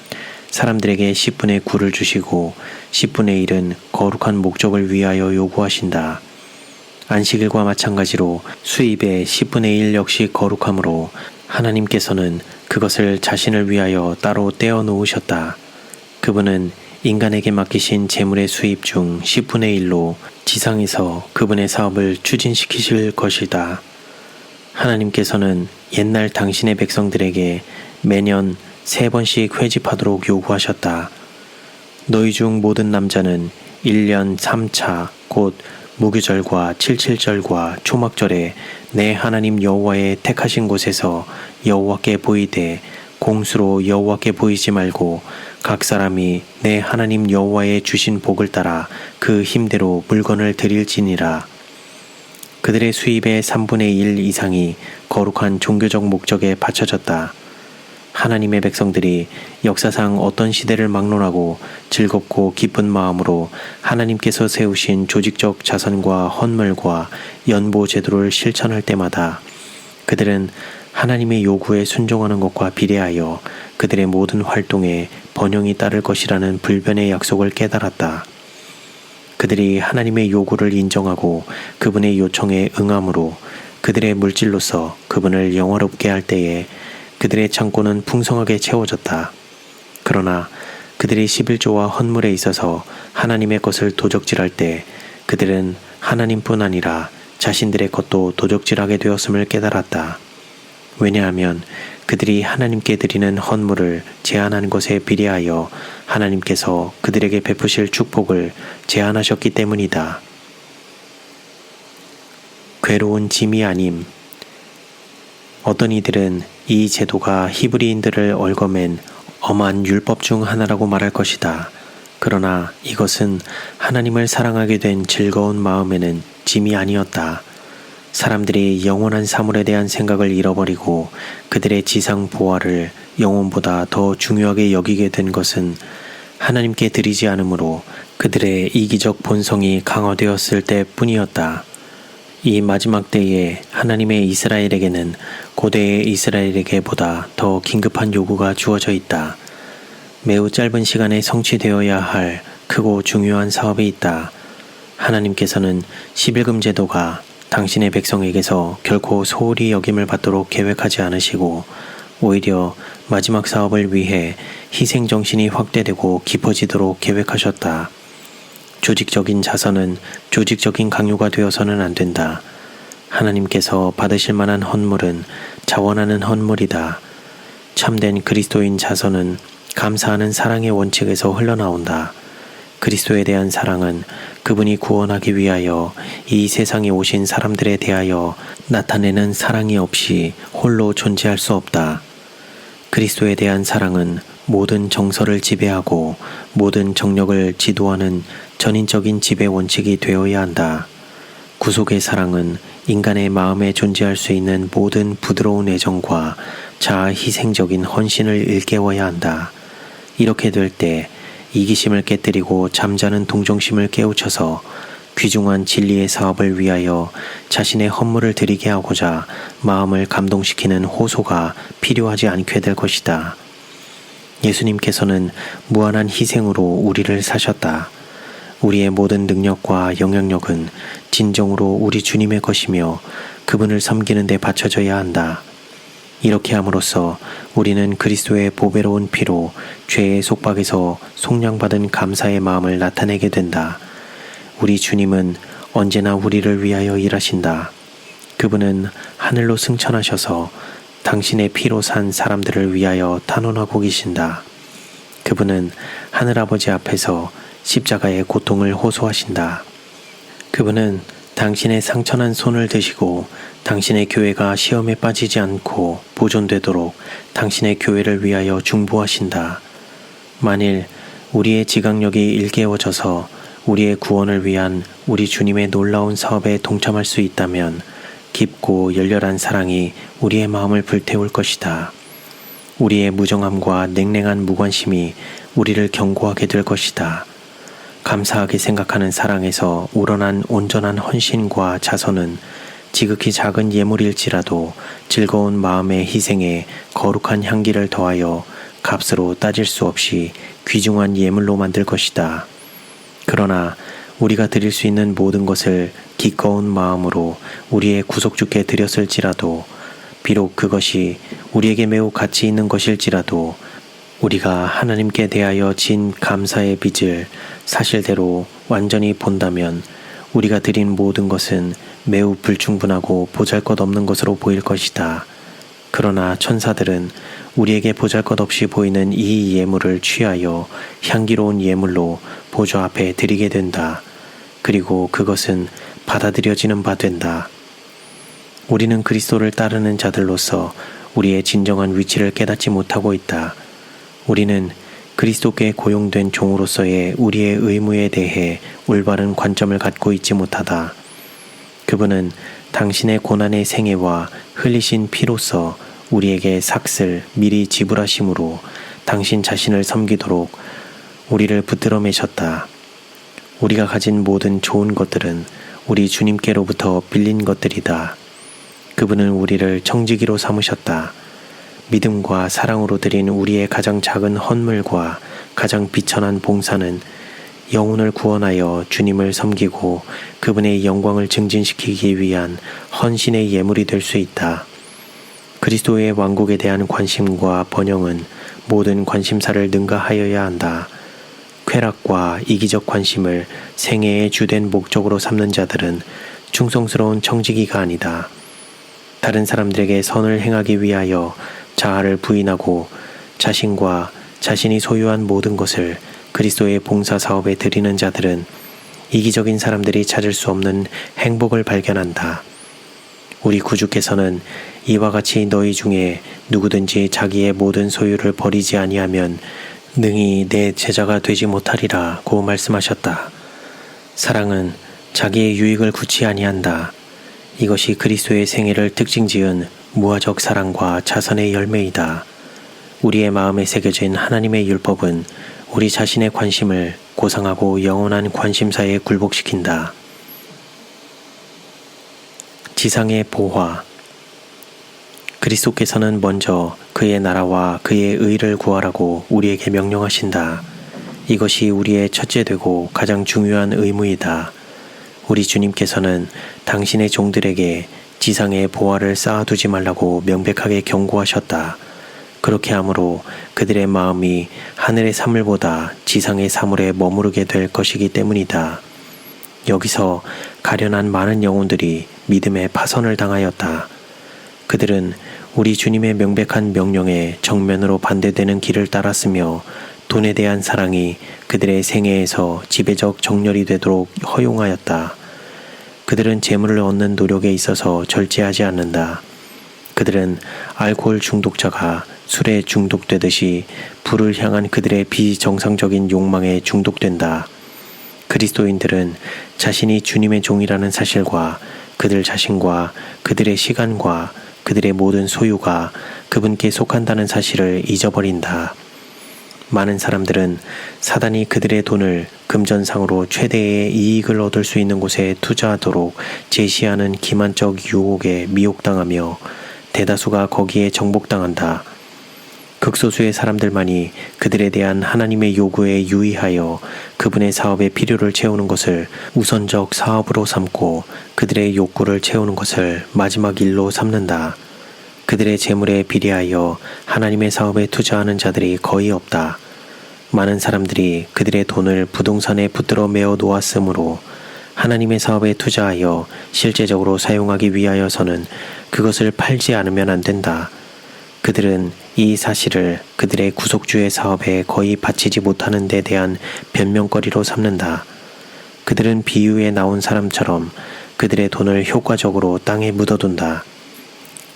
사람들에게 10분의 9를 주시고 10분의 1은 거룩한 목적을 위하여 요구하신다. 안식일과 마찬가지로 수입의 10분의 1 역시 거룩하므로 하나님께서는 그것을 자신을 위하여 따로 떼어 놓으셨다. 그분은 인간에게 맡기신 재물의 수입 중 10분의 1로 지상에서 그분의 사업을 추진시키실 것이다. 하나님께서는 옛날 당신의 백성들에게 매년 3번씩 회집하도록 요구하셨다. 너희 중 모든 남자는 1년 3차 곧 무교절과 칠칠절과 초막절에 내 하나님 여호와의 택하신 곳에서 여호와께 보이되 공수로 여호와께 보이지 말고 각 사람이 내 하나님 여호와의 주신 복을 따라 그 힘대로 물건을 드릴지니라. 그들의 수입의 3분의 1 이상이 거룩한 종교적 목적에 바쳐졌다. 하나님의 백성들이 역사상 어떤 시대를 막론하고 즐겁고 기쁜 마음으로 하나님께서 세우신 조직적 자선과 헌물과 연보 제도를 실천할 때마다 그들은 하나님의 요구에 순종하는 것과 비례하여 그들의 모든 활동에 번영이 따를 것이라는 불변의 약속을 깨달았다. 그들이 하나님의 요구를 인정하고 그분의 요청에 응함으로 그들의 물질로서 그분을 영화롭게 할 때에 그들의 창고는 풍성하게 채워졌다. 그러나 그들이 11조와 헌물에 있어서 하나님의 것을 도적질할 때 그들은 하나님뿐 아니라 자신들의 것도 도적질하게 되었음을 깨달았다. 왜냐하면 그들이 하나님께 드리는 헌물을 제한한 것에 비례하여 하나님께서 그들에게 베푸실 축복을 제한하셨기 때문이다. 괴로운 짐이 아님. 어떤 이들은 이 제도가 히브리인들을 얽어맨 엄한 율법 중 하나라고 말할 것이다. 그러나 이것은 하나님을 사랑하게 된 즐거운 마음에는 짐이 아니었다. 사람들이 영원한 사물에 대한 생각을 잃어버리고 그들의 지상 보화를 영혼보다 더 중요하게 여기게 된 것은 하나님께 드리지 않으므로 그들의 이기적 본성이 강화되었을 때뿐이었다. 이 마지막 때에 하나님의 이스라엘에게는 고대의 이스라엘에게보다 더 긴급한 요구가 주어져 있다. 매우 짧은 시간에 성취되어야 할 크고 중요한 사업이 있다. 하나님께서는 11금 제도가 당신의 백성에게서 결코 소홀히 여김을 받도록 계획하지 않으시고 오히려 마지막 사업을 위해 희생정신이 확대되고 깊어지도록 계획하셨다. 조직적인 자선은 조직적인 강요가 되어서는 안 된다. 하나님께서 받으실 만한 헌물은 자원하는 헌물이다. 참된 그리스도인 자선은 감사하는 사랑의 원칙에서 흘러나온다. 그리스도에 대한 사랑은 그분이 구원하기 위하여 이 세상에 오신 사람들에 대하여 나타내는 사랑이 없이 홀로 존재할 수 없다. 그리스도에 대한 사랑은 모든 정서를 지배하고 모든 정력을 지도하는 전인적인 지배 원칙이 되어야 한다. 구속의 사랑은 인간의 마음에 존재할 수 있는 모든 부드러운 애정과 자아 희생적인 헌신을 일깨워야 한다. 이렇게 될 때 이기심을 깨뜨리고 잠자는 동정심을 깨우쳐서 귀중한 진리의 사업을 위하여 자신의 헌물을 드리게 하고자 마음을 감동시키는 호소가 필요하지 않게 될 것이다. 예수님께서는 무한한 희생으로 우리를 사셨다. 우리의 모든 능력과 영향력은 진정으로 우리 주님의 것이며 그분을 섬기는 데 바쳐져야 한다. 이렇게 함으로써 우리는 그리스도의 보배로운 피로 죄의 속박에서 속량받은 감사의 마음을 나타내게 된다. 우리 주님은 언제나 우리를 위하여 일하신다. 그분은 하늘로 승천하셔서 당신의 피로 산 사람들을 위하여 탄원하고 계신다. 그분은 하늘아버지 앞에서 십자가의 고통을 호소하신다. 그분은 당신의 상처난 손을 드시고 당신의 교회가 시험에 빠지지 않고 보존되도록 당신의 교회를 위하여 중보하신다. 만일 우리의 지각력이 일깨워져서 우리의 구원을 위한 우리 주님의 놀라운 사업에 동참할 수 있다면 깊고 열렬한 사랑이 우리의 마음을 불태울 것이다. 우리의 무정함과 냉랭한 무관심이 우리를 견고하게 될 것이다. 감사하게 생각하는 사랑에서 우러난 온전한 헌신과 자선은 지극히 작은 예물일지라도 즐거운 마음의 희생에 거룩한 향기를 더하여 값으로 따질 수 없이 귀중한 예물로 만들 것이다. 그러나 우리가 드릴 수 있는 모든 것을 기꺼운 마음으로 우리의 구속주께 드렸을지라도 비록 그것이 우리에게 매우 가치 있는 것일지라도 우리가 하나님께 대하여 진 감사의 빚을 사실대로 완전히 본다면 우리가 드린 모든 것은 매우 불충분하고 보잘것없는 것으로 보일 것이다. 그러나 천사들은 우리에게 보잘것없이 보이는 이 예물을 취하여 향기로운 예물로 보좌 앞에 드리게 된다. 그리고 그것은 받아들여지는 바 된다. 우리는 그리스도를 따르는 자들로서 우리의 진정한 위치를 깨닫지 못하고 있다. 우리는 그리스도께 고용된 종으로서의 우리의 의무에 대해 올바른 관점을 갖고 있지 못하다. 그분은 당신의 고난의 생애와 흘리신 피로써 우리에게 삭슬 미리 지불하심으로 당신 자신을 섬기도록 우리를 붙들어 매셨다. 우리가 가진 모든 좋은 것들은 우리 주님께로부터 빌린 것들이다. 그분은 우리를 청지기로 삼으셨다. 믿음과 사랑으로 드린 우리의 가장 작은 헌물과 가장 비천한 봉사는 영혼을 구원하여 주님을 섬기고 그분의 영광을 증진시키기 위한 헌신의 예물이 될 수 있다. 그리스도의 왕국에 대한 관심과 번영은 모든 관심사를 능가하여야 한다. 쾌락과 이기적 관심을 생애의 주된 목적으로 삼는 자들은 충성스러운 청지기가 아니다. 다른 사람들에게 선을 행하기 위하여 자아를 부인하고 자신과 자신이 소유한 모든 것을 그리스도의 봉사 사업에 드리는 자들은 이기적인 사람들이 찾을 수 없는 행복을 발견한다. 우리 구주께서는 이와 같이 너희 중에 누구든지 자기의 모든 소유를 버리지 아니하면 능히 내 제자가 되지 못하리라고 말씀하셨다. 사랑은 자기의 유익을 굳이 아니한다. 이것이 그리스도의 생애를 특징지은 무화적 사랑과 자선의 열매이다. 우리의 마음에 새겨진 하나님의 율법은 우리 자신의 관심을 고상하고 영원한 관심사에 굴복시킨다. 지상의 보화. 그리스도께서는 먼저 그의 나라와 그의 의를 구하라고 우리에게 명령하신다. 이것이 우리의 첫째 되고 가장 중요한 의무이다. 우리 주님께서는 당신의 종들에게 지상의 보화를 쌓아두지 말라고 명백하게 경고하셨다. 그렇게 함으로 그들의 마음이 하늘의 사물보다 지상의 사물에 머무르게 될 것이기 때문이다. 여기서 가련한 많은 영혼들이 믿음의 파선을 당하였다. 그들은 우리 주님의 명백한 명령에 정면으로 반대되는 길을 따랐으며 돈에 대한 사랑이 그들의 생애에서 지배적 정렬이 되도록 허용하였다. 그들은 재물을 얻는 노력에 있어서 절제하지 않는다. 그들은 알코올 중독자가 술에 중독되듯이 불을 향한 그들의 비정상적인 욕망에 중독된다. 그리스도인들은 자신이 주님의 종이라는 사실과 그들 자신과 그들의 시간과 그들의 모든 소유가 그분께 속한다는 사실을 잊어버린다. 많은 사람들은 사단이 그들의 돈을 금전상으로 최대의 이익을 얻을 수 있는 곳에 투자하도록 제시하는 기만적 유혹에 미혹당하며 대다수가 거기에 정복당한다. 극소수의 사람들만이 그들에 대한 하나님의 요구에 유의하여 그분의 사업의 필요를 채우는 것을 우선적 사업으로 삼고 그들의 욕구를 채우는 것을 마지막 일로 삼는다. 그들의 재물에 비례하여 하나님의 사업에 투자하는 자들이 거의 없다. 많은 사람들이 그들의 돈을 부동산에 붙들어 메어 놓았으므로 하나님의 사업에 투자하여 실제적으로 사용하기 위하여서는 그것을 팔지 않으면 안 된다. 그들은 이 사실을 그들의 구속주의 사업에 거의 바치지 못하는 데 대한 변명거리로 삼는다. 그들은 비유에 나온 사람처럼 그들의 돈을 효과적으로 땅에 묻어둔다.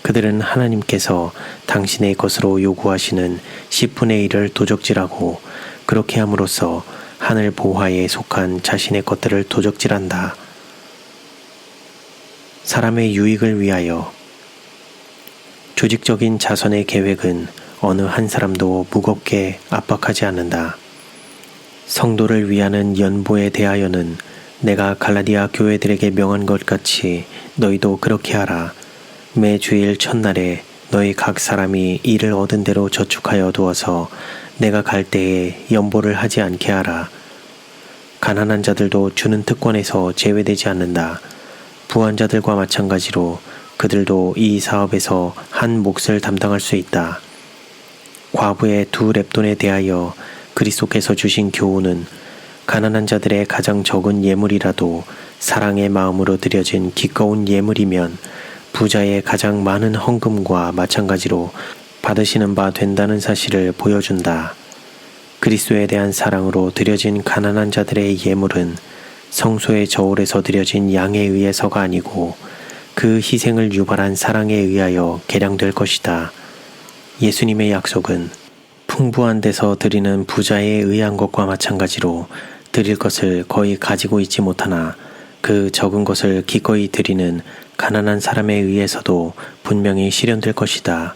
그들은 하나님께서 당신의 것으로 요구하시는 10분의 1을 도적질하고 그렇게 함으로써 하늘 보화에 속한 자신의 것들을 도적질한다. 사람의 유익을 위하여. 조직적인 자선의 계획은 어느 한 사람도 무겁게 압박하지 않는다. 성도를 위하는 연보에 대하여는 내가 갈라디아 교회들에게 명한 것 같이 너희도 그렇게 하라. 매 주일 첫날에 너희 각 사람이 일을 얻은 대로 저축하여 두어서 내가 갈 때에 연보를 하지 않게 하라. 가난한 자들도 주는 특권에서 제외되지 않는다. 부한 자들과 마찬가지로 그들도 이 사업에서 한 몫을 담당할 수 있다. 과부의 2렙돈에 대하여 그리스도께서 주신 교훈은 가난한 자들의 가장 적은 예물이라도 사랑의 마음으로 드려진 기꺼운 예물이면 부자의 가장 많은 헌금과 마찬가지로 받으시는 바 된다는 사실을 보여준다. 그리스도에 대한 사랑으로 드려진 가난한 자들의 예물은 성소의 저울에서 드려진 양에 의해서가 아니고 그 희생을 유발한 사랑에 의하여 계량될 것이다. 예수님의 약속은 풍부한 데서 드리는 부자에 의한 것과 마찬가지로 드릴 것을 거의 가지고 있지 못하나 그 적은 것을 기꺼이 드리는 가난한 사람에 의해서도 분명히 실현될 것이다.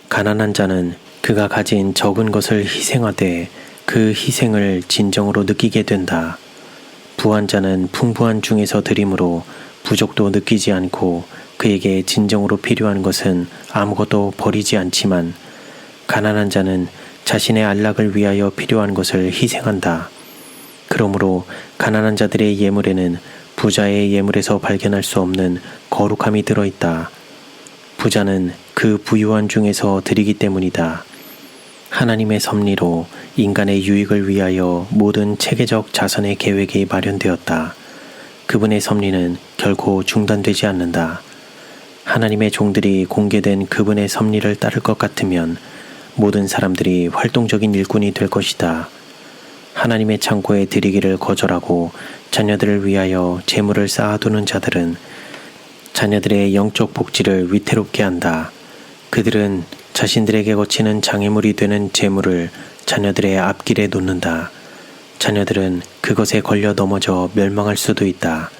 가난한 자는 그가 가진 적은 것을 희생하되 그 희생을 진정으로 느끼게 된다. 부한 자는 풍부한 중에서 드림으로 부족도 느끼지 않고 그에게 진정으로 필요한 것은 아무것도 버리지 않지만 가난한 자는 자신의 안락을 위하여 필요한 것을 희생한다. 그러므로 가난한 자들의 예물에는 부자의 예물에서 발견할 수 없는 거룩함이 들어있다. 부자는 그 부유한 중에서 드리기 때문이다. 하나님의 섭리로 인간의 유익을 위하여 모든 체계적 자선의 계획이 마련되었다. 그분의 섭리는 결코 중단되지 않는다. 하나님의 종들이 공개된 그분의 섭리를 따를 것 같으면 모든 사람들이 활동적인 일꾼이 될 것이다. 하나님의 창고에 드리기를 거절하고 자녀들을 위하여 재물을 쌓아두는 자들은 자녀들의 영적 복지를 위태롭게 한다. 그들은 자신들에게 거치는 장애물이 되는 재물을 자녀들의 앞길에 놓는다. 자녀들은 그것에 걸려 넘어져 멸망할 수도 있다.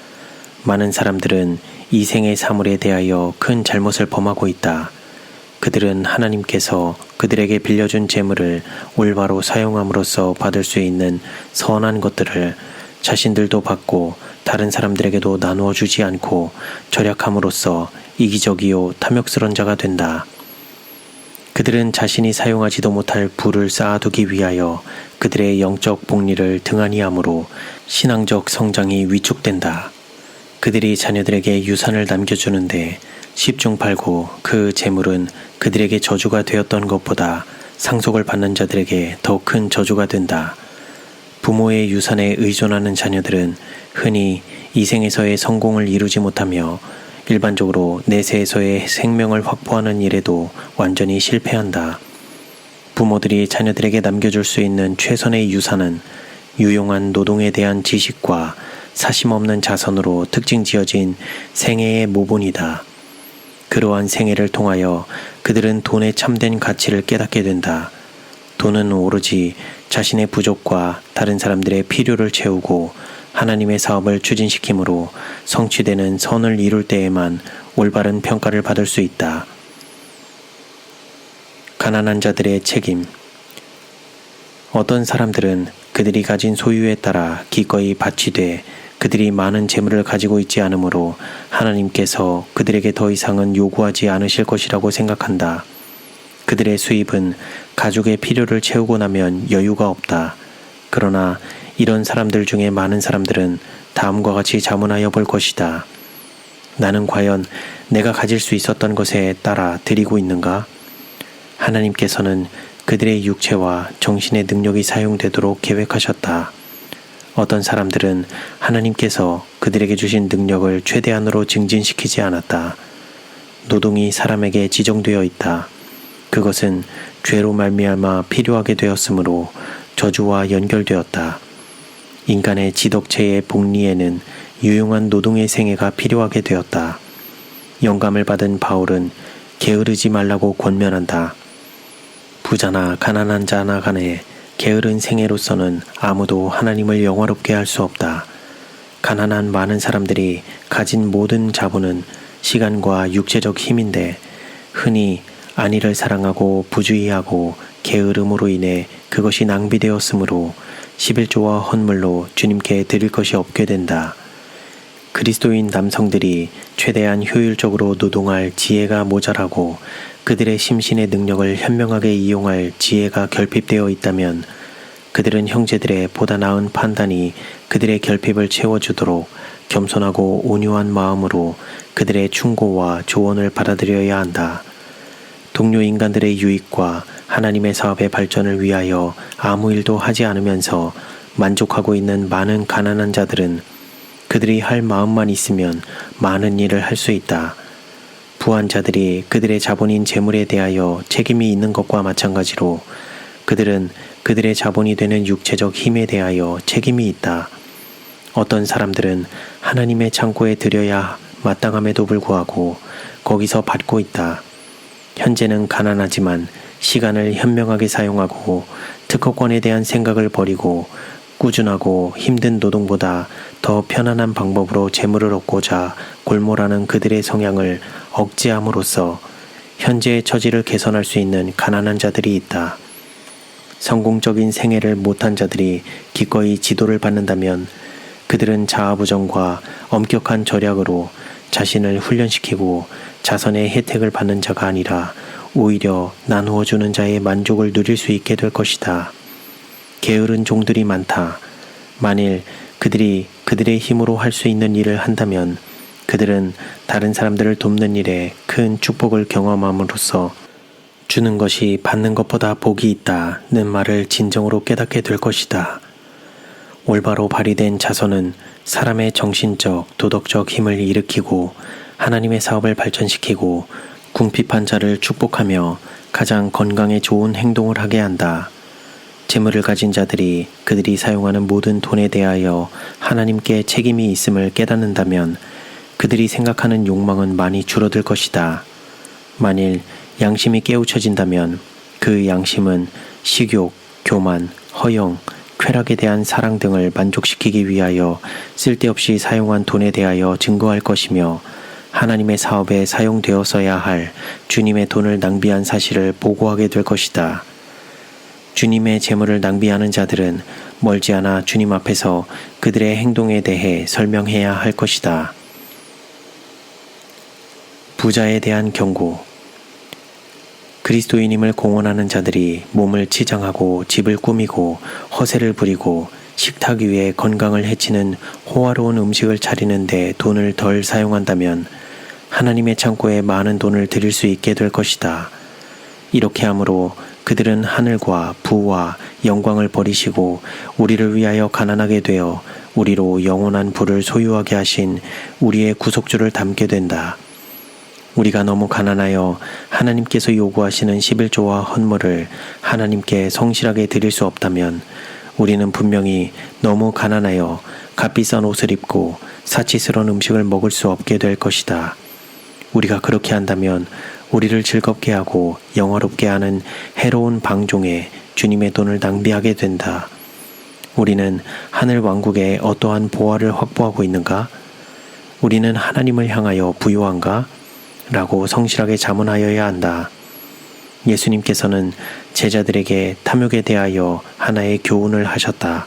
많은 사람들은 이 생의 사물에 대하여 큰 잘못을 범하고 있다. 그들은 하나님께서 그들에게 빌려준 재물을 올바로 사용함으로써 받을 수 있는 선한 것들을 자신들도 받고 다른 사람들에게도 나누어 주지 않고 절약함으로써 이기적이요 탐욕스러운 자가 된다. 그들은 자신이 사용하지도 못할 부를 쌓아두기 위하여 그들의 영적 복리를 등한히 함으로 신앙적 성장이 위축된다. 그들이 자녀들에게 유산을 남겨주는데 10중 8구 그 재물은 그들에게 저주가 되었던 것보다 상속을 받는 자들에게 더 큰 저주가 된다. 부모의 유산에 의존하는 자녀들은 흔히 이 생에서의 성공을 이루지 못하며 일반적으로 내세에서의 생명을 확보하는 일에도 완전히 실패한다. 부모들이 자녀들에게 남겨줄 수 있는 최선의 유산은 유용한 노동에 대한 지식과 사심없는 자선으로 특징 지어진 생애의 모본이다. 그러한 생애를 통하여 그들은 돈의 참된 가치를 깨닫게 된다. 돈은 오로지 자신의 부족과 다른 사람들의 필요를 채우고 하나님의 사업을 추진시키므로 성취되는 선을 이룰 때에만 올바른 평가를 받을 수 있다. 가난한 자들의 책임. 어떤 사람들은 그들이 가진 소유에 따라 기꺼이 바치되 그들이 많은 재물을 가지고 있지 않으므로 하나님께서 그들에게 더 이상은 요구하지 않으실 것이라고 생각한다. 그들의 수입은 가족의 필요를 채우고 나면 여유가 없다. 그러나 이런 사람들 중에 많은 사람들은 다음과 같이 자문하여 볼 것이다. 나는 과연 내가 가질 수 있었던 것에 따라 드리고 있는가? 하나님께서는 그들의 육체와 정신의 능력이 사용되도록 계획하셨다. 어떤 사람들은 하나님께서 그들에게 주신 능력을 최대한으로 증진시키지 않았다. 노동이 사람에게 지정되어 있다. 그것은 죄로 말미암아 필요하게 되었으므로 저주와 연결되었다. 인간의 지덕체의 복리에는 유용한 노동의 생애가 필요하게 되었다. 영감을 받은 바울은 게으르지 말라고 권면한다. 부자나 가난한 자나 간에 게으른 생애로서는 아무도 하나님을 영화롭게 할 수 없다. 가난한 많은 사람들이 가진 모든 자본은 시간과 육체적 힘인데 흔히 안위를 사랑하고 부주의하고 게으름으로 인해 그것이 낭비되었으므로 11조와 헌물로 주님께 드릴 것이 없게 된다. 그리스도인 남성들이 최대한 효율적으로 노동할 지혜가 모자라고 그들의 심신의 능력을 현명하게 이용할 지혜가 결핍되어 있다면 그들은 형제들의 보다 나은 판단이 그들의 결핍을 채워주도록 겸손하고 온유한 마음으로 그들의 충고와 조언을 받아들여야 한다. 동료 인간들의 유익과 하나님의 사업의 발전을 위하여 아무 일도 하지 않으면서 만족하고 있는 많은 가난한 자들은 그들이 할 마음만 있으면 많은 일을 할 수 있다. 부한 자들이 그들의 자본인 재물에 대하여 책임이 있는 것과 마찬가지로 그들은 그들의 자본이 되는 육체적 힘에 대하여 책임이 있다. 어떤 사람들은 하나님의 창고에 들여야 마땅함에도 불구하고 거기서 받고 있다. 현재는 가난하지만 시간을 현명하게 사용하고 특허권에 대한 생각을 버리고 꾸준하고 힘든 노동보다 더 편안한 방법으로 재물을 얻고자 골몰하는 그들의 성향을 억제함으로써 현재의 처지를 개선할 수 있는 가난한 자들이 있다. 성공적인 생애를 못한 자들이 기꺼이 지도를 받는다면 그들은 자아부정과 엄격한 절약으로 자신을 훈련시키고 자선의 혜택을 받는 자가 아니라 오히려 나누어 주는 자의 만족을 누릴 수 있게 될 것이다. 게으른 종들이 많다. 만일 그들이 그들의 힘으로 할 수 있는 일을 한다면 그들은 다른 사람들을 돕는 일에 큰 축복을 경험함으로써 주는 것이 받는 것보다 복이 있다는 말을 진정으로 깨닫게 될 것이다. 올바로 발휘된 자선은 사람의 정신적, 도덕적 힘을 일으키고 하나님의 사업을 발전시키고 궁핍한 자를 축복하며 가장 건강에 좋은 행동을 하게 한다. 재물을 가진 자들이 그들이 사용하는 모든 돈에 대하여 하나님께 책임이 있음을 깨닫는다면 그들이 생각하는 욕망은 많이 줄어들 것이다. 만일 양심이 깨우쳐진다면 그 양심은 식욕, 교만, 허영, 쾌락에 대한 사랑 등을 만족시키기 위하여 쓸데없이 사용한 돈에 대하여 증거할 것이며 하나님의 사업에 사용되었어야 할 주님의 돈을 낭비한 사실을 보고하게 될 것이다. 주님의 재물을 낭비하는 자들은 멀지 않아 주님 앞에서 그들의 행동에 대해 설명해야 할 것이다. 부자에 대한 경고. 그리스도인임을 공언하는 자들이 몸을 치장하고 집을 꾸미고 허세를 부리고 식탁 위에 건강을 해치는 호화로운 음식을 차리는 데 돈을 덜 사용한다면 하나님의 창고에 많은 돈을 들일 수 있게 될 것이다. 이렇게 함으로 그들은 하늘과 부와 영광을 버리시고 우리를 위하여 가난하게 되어 우리로 영원한 부를 소유하게 하신 우리의 구속주를 닮게 된다. 우리가 너무 가난하여 하나님께서 요구하시는 11조와 헌물을 하나님께 성실하게 드릴 수 없다면 우리는 분명히 너무 가난하여 값비싼 옷을 입고 사치스러운 음식을 먹을 수 없게 될 것이다. 우리가 그렇게 한다면 우리를 즐겁게 하고 영화롭게 하는 해로운 방종에 주님의 돈을 낭비하게 된다. 우리는 하늘 왕국에 어떠한 보화를 확보하고 있는가? 우리는 하나님을 향하여 부유한가? 라고 성실하게 자문하여야 한다. 예수님께서는 제자들에게 탐욕에 대하여 하나의 교훈을 하셨다.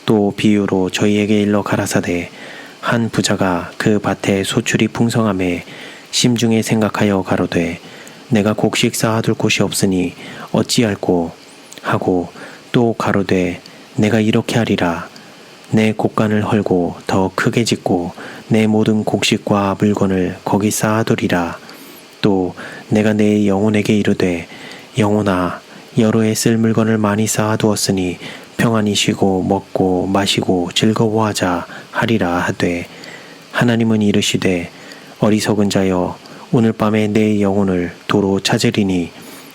또 비유로 저희에게 일러 가라사대 한 부자가 그 밭에 소출이 풍성함에 심중에 생각하여 가로되 내가 곡식 쌓아둘 곳이 없으니 어찌할꼬 하고 또 가로되 내가 이렇게 하리라 내 곡간을 헐고 더 크게 짓고 내 모든 곡식과 물건을 거기 쌓아두리라. 또 내가 내 영혼에게 이르되 영혼아 여러 해 쓸 물건을 많이 쌓아두었으니 평안히 쉬고 먹고 마시고 즐거워하자 하리라 하되 하나님은 이르시되 어리석은 자여 오늘 밤에 내 영혼을 도로 찾으리니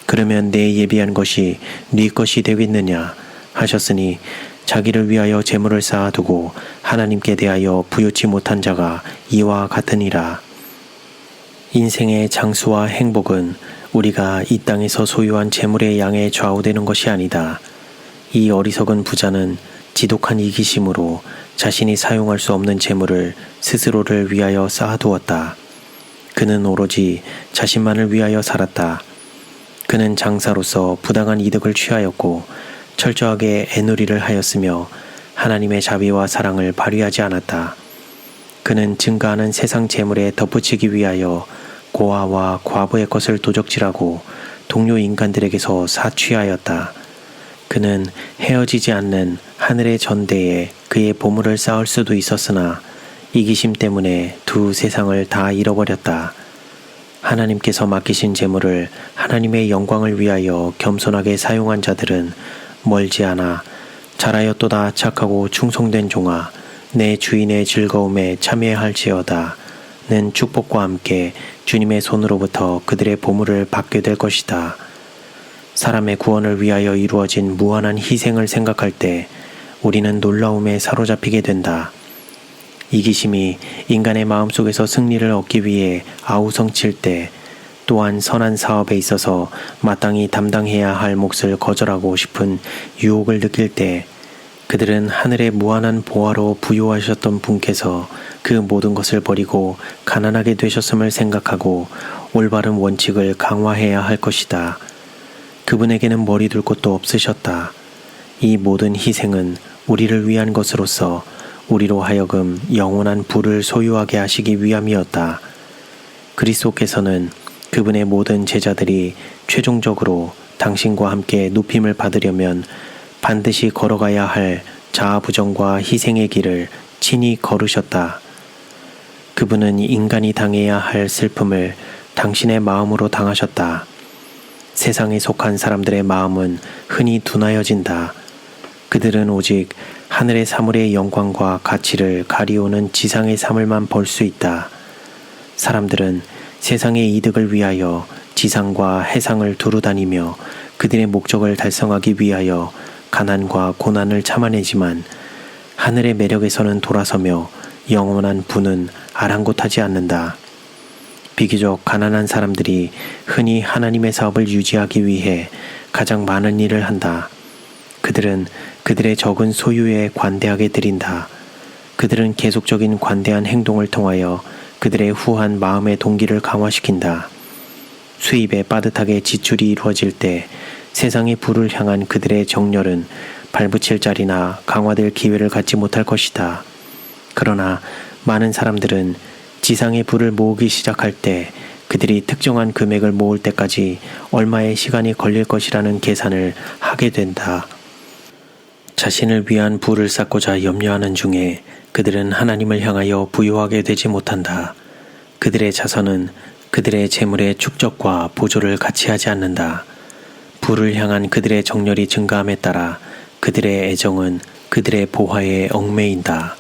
그러면 내 예비한 것이 네 것이 되겠느냐 하셨으니 자기를 위하여 재물을 쌓아두고 하나님께 대하여 부요치 못한 자가 이와 같으니라. 인생의 장수와 행복은 우리가 이 땅에서 소유한 재물의 양에 좌우되는 것이 아니다. 이 어리석은 부자는 지독한 이기심으로 자신이 사용할 수 없는 재물을 스스로를 위하여 쌓아두었다. 그는 오로지 자신만을 위하여 살았다. 그는 장사로서 부당한 이득을 취하였고 철저하게 애누리를 하였으며 하나님의 자비와 사랑을 발휘하지 않았다. 그는 증가하는 세상 재물에 덧붙이기 위하여 고아와 과부의 것을 도적질하고 동료 인간들에게서 사취하였다. 그는 헤어지지 않는 하늘의 전대에 그의 보물을 쌓을 수도 있었으나 이기심 때문에 두 세상을 다 잃어버렸다. 하나님께서 맡기신 재물을 하나님의 영광을 위하여 겸손하게 사용한 자들은 멀지 않아 잘하였도다 착하고 충성된 종아 내 주인의 즐거움에 참여할지어다 는 축복과 함께 주님의 손으로부터 그들의 보물을 받게 될 것이다. 사람의 구원을 위하여 이루어진 무한한 희생을 생각할 때 우리는 놀라움에 사로잡히게 된다. 이기심이 인간의 마음속에서 승리를 얻기 위해 아우성칠 때 또한 선한 사업에 있어서 마땅히 담당해야 할 몫을 거절하고 싶은 유혹을 느낄 때 그들은 하늘의 무한한 보화로 부요하셨던 분께서 그 모든 것을 버리고 가난하게 되셨음을 생각하고 올바른 원칙을 강화해야 할 것이다. 그분에게는 머리 둘 곳도 없으셨다. 이 모든 희생은 우리를 위한 것으로서 우리로 하여금 영원한 부를 소유하게 하시기 위함이었다. 그리스도께서는 그분의 모든 제자들이 최종적으로 당신과 함께 높임을 받으려면 반드시 걸어가야 할 자아부정과 희생의 길을 친히 걸으셨다. 그분은 인간이 당해야 할 슬픔을 당신의 마음으로 당하셨다. 세상에 속한 사람들의 마음은 흔히 둔하여진다. 그들은 오직 하늘의 사물의 영광과 가치를 가리우는 지상의 사물만 볼 수 있다. 사람들은 세상의 이득을 위하여 지상과 해상을 두루다니며 그들의 목적을 달성하기 위하여 가난과 고난을 참아내지만 하늘의 매력에서는 돌아서며 영원한 부는 아랑곳하지 않는다. 비교적 가난한 사람들이 흔히 하나님의 사업을 유지하기 위해 가장 많은 일을 한다. 그들은 그들의 적은 소유에 관대하게 드린다. 그들은 계속적인 관대한 행동을 통하여 그들의 후한 마음의 동기를 강화시킨다. 수입에 빠듯하게 지출이 이루어질 때 세상의 부를 향한 그들의 정열은 발붙일 자리나 강화될 기회를 갖지 못할 것이다. 그러나 많은 사람들은 지상의 부를 모으기 시작할 때 그들이 특정한 금액을 모을 때까지 얼마의 시간이 걸릴 것이라는 계산을 하게 된다. 자신을 위한 부를 쌓고자 염려하는 중에 그들은 하나님을 향하여 부요하게 되지 못한다. 그들의 자선은 그들의 재물의 축적과 보조를 같이 하지 않는다. 부를 향한 그들의 정열이 증가함에 따라 그들의 애정은 그들의 보화에 얽매인다.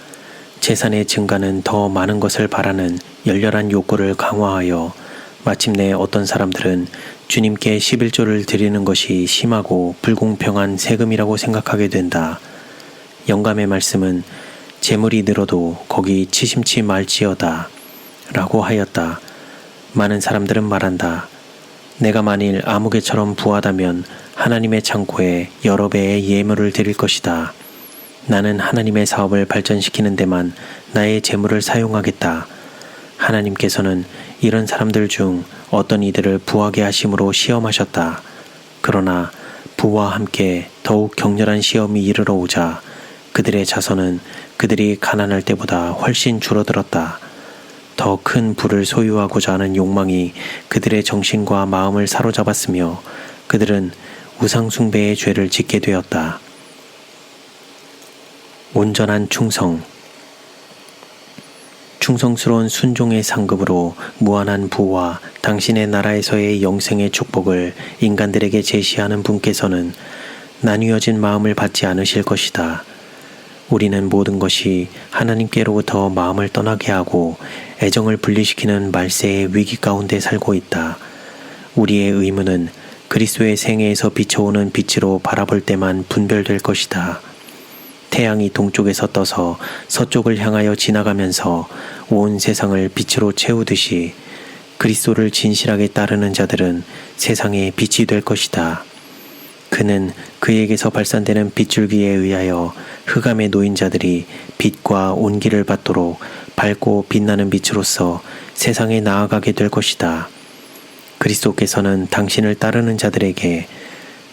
재산의 증가는 더 많은 것을 바라는 열렬한 욕구를 강화하여 마침내 어떤 사람들은 주님께 11조를 드리는 것이 심하고 불공평한 세금이라고 생각하게 된다. 영감의 말씀은 재물이 늘어도 거기 치심치 말지어다 라고 하였다. 많은 사람들은 말한다. 내가 만일 아무개처럼 부하다면 하나님의 창고에 여러 배의 예물을 드릴 것이다. 나는 하나님의 사업을 발전시키는 데만 나의 재물을 사용하겠다. 하나님께서는 이런 사람들 중 어떤 이들을 부하게 하심으로 시험하셨다. 그러나 부와 함께 더욱 격렬한 시험이 이르러 오자 그들의 자손은 그들이 가난할 때보다 훨씬 줄어들었다. 더 큰 부를 소유하고자 하는 욕망이 그들의 정신과 마음을 사로잡았으며 그들은 우상숭배의 죄를 짓게 되었다. 온전한 충성. 충성스러운 순종의 상급으로 무한한 부와 당신의 나라에서의 영생의 축복을 인간들에게 제시하는 분께서는 나뉘어진 마음을 받지 않으실 것이다. 우리는 모든 것이 하나님께로부터 마음을 떠나게 하고 애정을 분리시키는 말세의 위기 가운데 살고 있다. 우리의 의무는 그리스도의 생애에서 비춰오는 빛으로 바라볼 때만 분별될 것이다. 태양이 동쪽에서 떠서 서쪽을 향하여 지나가면서 온 세상을 빛으로 채우듯이 그리스도를 진실하게 따르는 자들은 세상의 빛이 될 것이다. 그는 그에게서 발산되는 빗줄기에 의하여 흑암에 놓인 자들이 빛과 온기를 받도록 밝고 빛나는 빛으로서 세상에 나아가게 될 것이다. 그리스도께서는 당신을 따르는 자들에게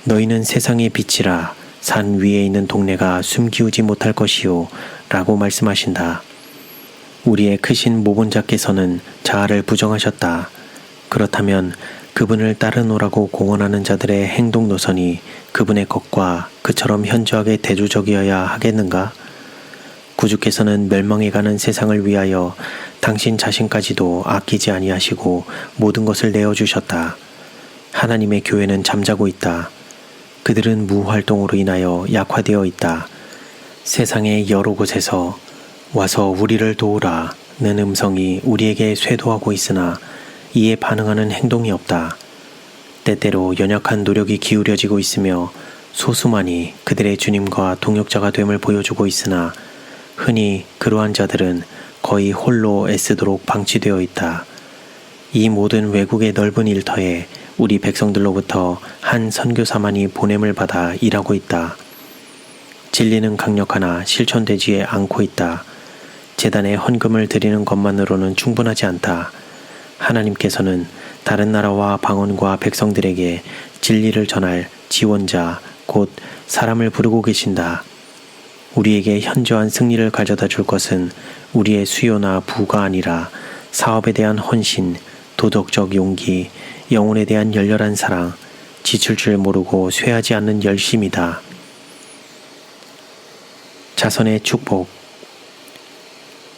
너희는 세상의 빛이라 산 위에 있는 동네가 숨기우지 못할 것이요 라고 말씀하신다. 우리의 크신 모본자께서는 자아를 부정하셨다. 그렇다면 그분을 따르노라고 공언하는 자들의 행동 노선이 그분의 것과 그처럼 현저하게 대조적이어야 하겠는가? 구주께서는 멸망해가는 세상을 위하여 당신 자신까지도 아끼지 아니하시고 모든 것을 내어주셨다. 하나님의 교회는 잠자고 있다. 그들은 무활동으로 인하여 약화되어 있다. 세상의 여러 곳에서 와서 우리를 도우라 는 음성이 우리에게 쇄도하고 있으나 이에 반응하는 행동이 없다. 때때로 연약한 노력이 기울여지고 있으며 소수만이 그들의 주님과 동역자가 됨을 보여주고 있으나 흔히 그러한 자들은 거의 홀로 애쓰도록 방치되어 있다. 이 모든 외국의 넓은 일터에 우리 백성들로부터 한 선교사만이 보냄을 받아 일하고 있다. 진리는 강력하나 실천되지 않고 있다. 제단에 헌금을 드리는 것만으로는 충분하지 않다. 하나님께서는 다른 나라와 방언과 백성들에게 진리를 전할 지원자, 곧 사람을 부르고 계신다. 우리에게 현저한 승리를 가져다 줄 것은 우리의 수요나 부가 아니라 사업에 대한 헌신, 도덕적 용기, 영혼에 대한 열렬한 사랑, 지칠 줄 모르고 쇠하지 않는 열심이다. 자선의 축복.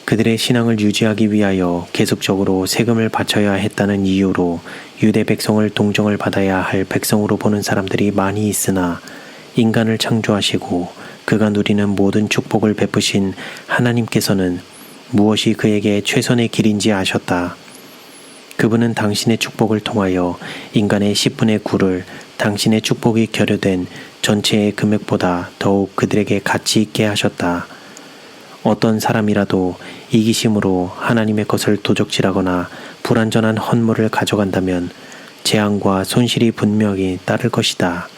그들의 신앙을 유지하기 위하여 계속적으로 세금을 바쳐야 했다는 이유로 유대 백성을 동정을 받아야 할 백성으로 보는 사람들이 많이 있으나 인간을 창조하시고 그가 누리는 모든 축복을 베푸신 하나님께서는 무엇이 그에게 최선의 길인지 아셨다. 그분은 당신의 축복을 통하여 인간의 10분의 9를 당신의 축복이 결여된 전체의 금액보다 더욱 그들에게 가치 있게 하셨다. 어떤 사람이라도 이기심으로 하나님의 것을 도적질하거나 불완전한 헌물을 가져간다면 재앙과 손실이 분명히 따를 것이다.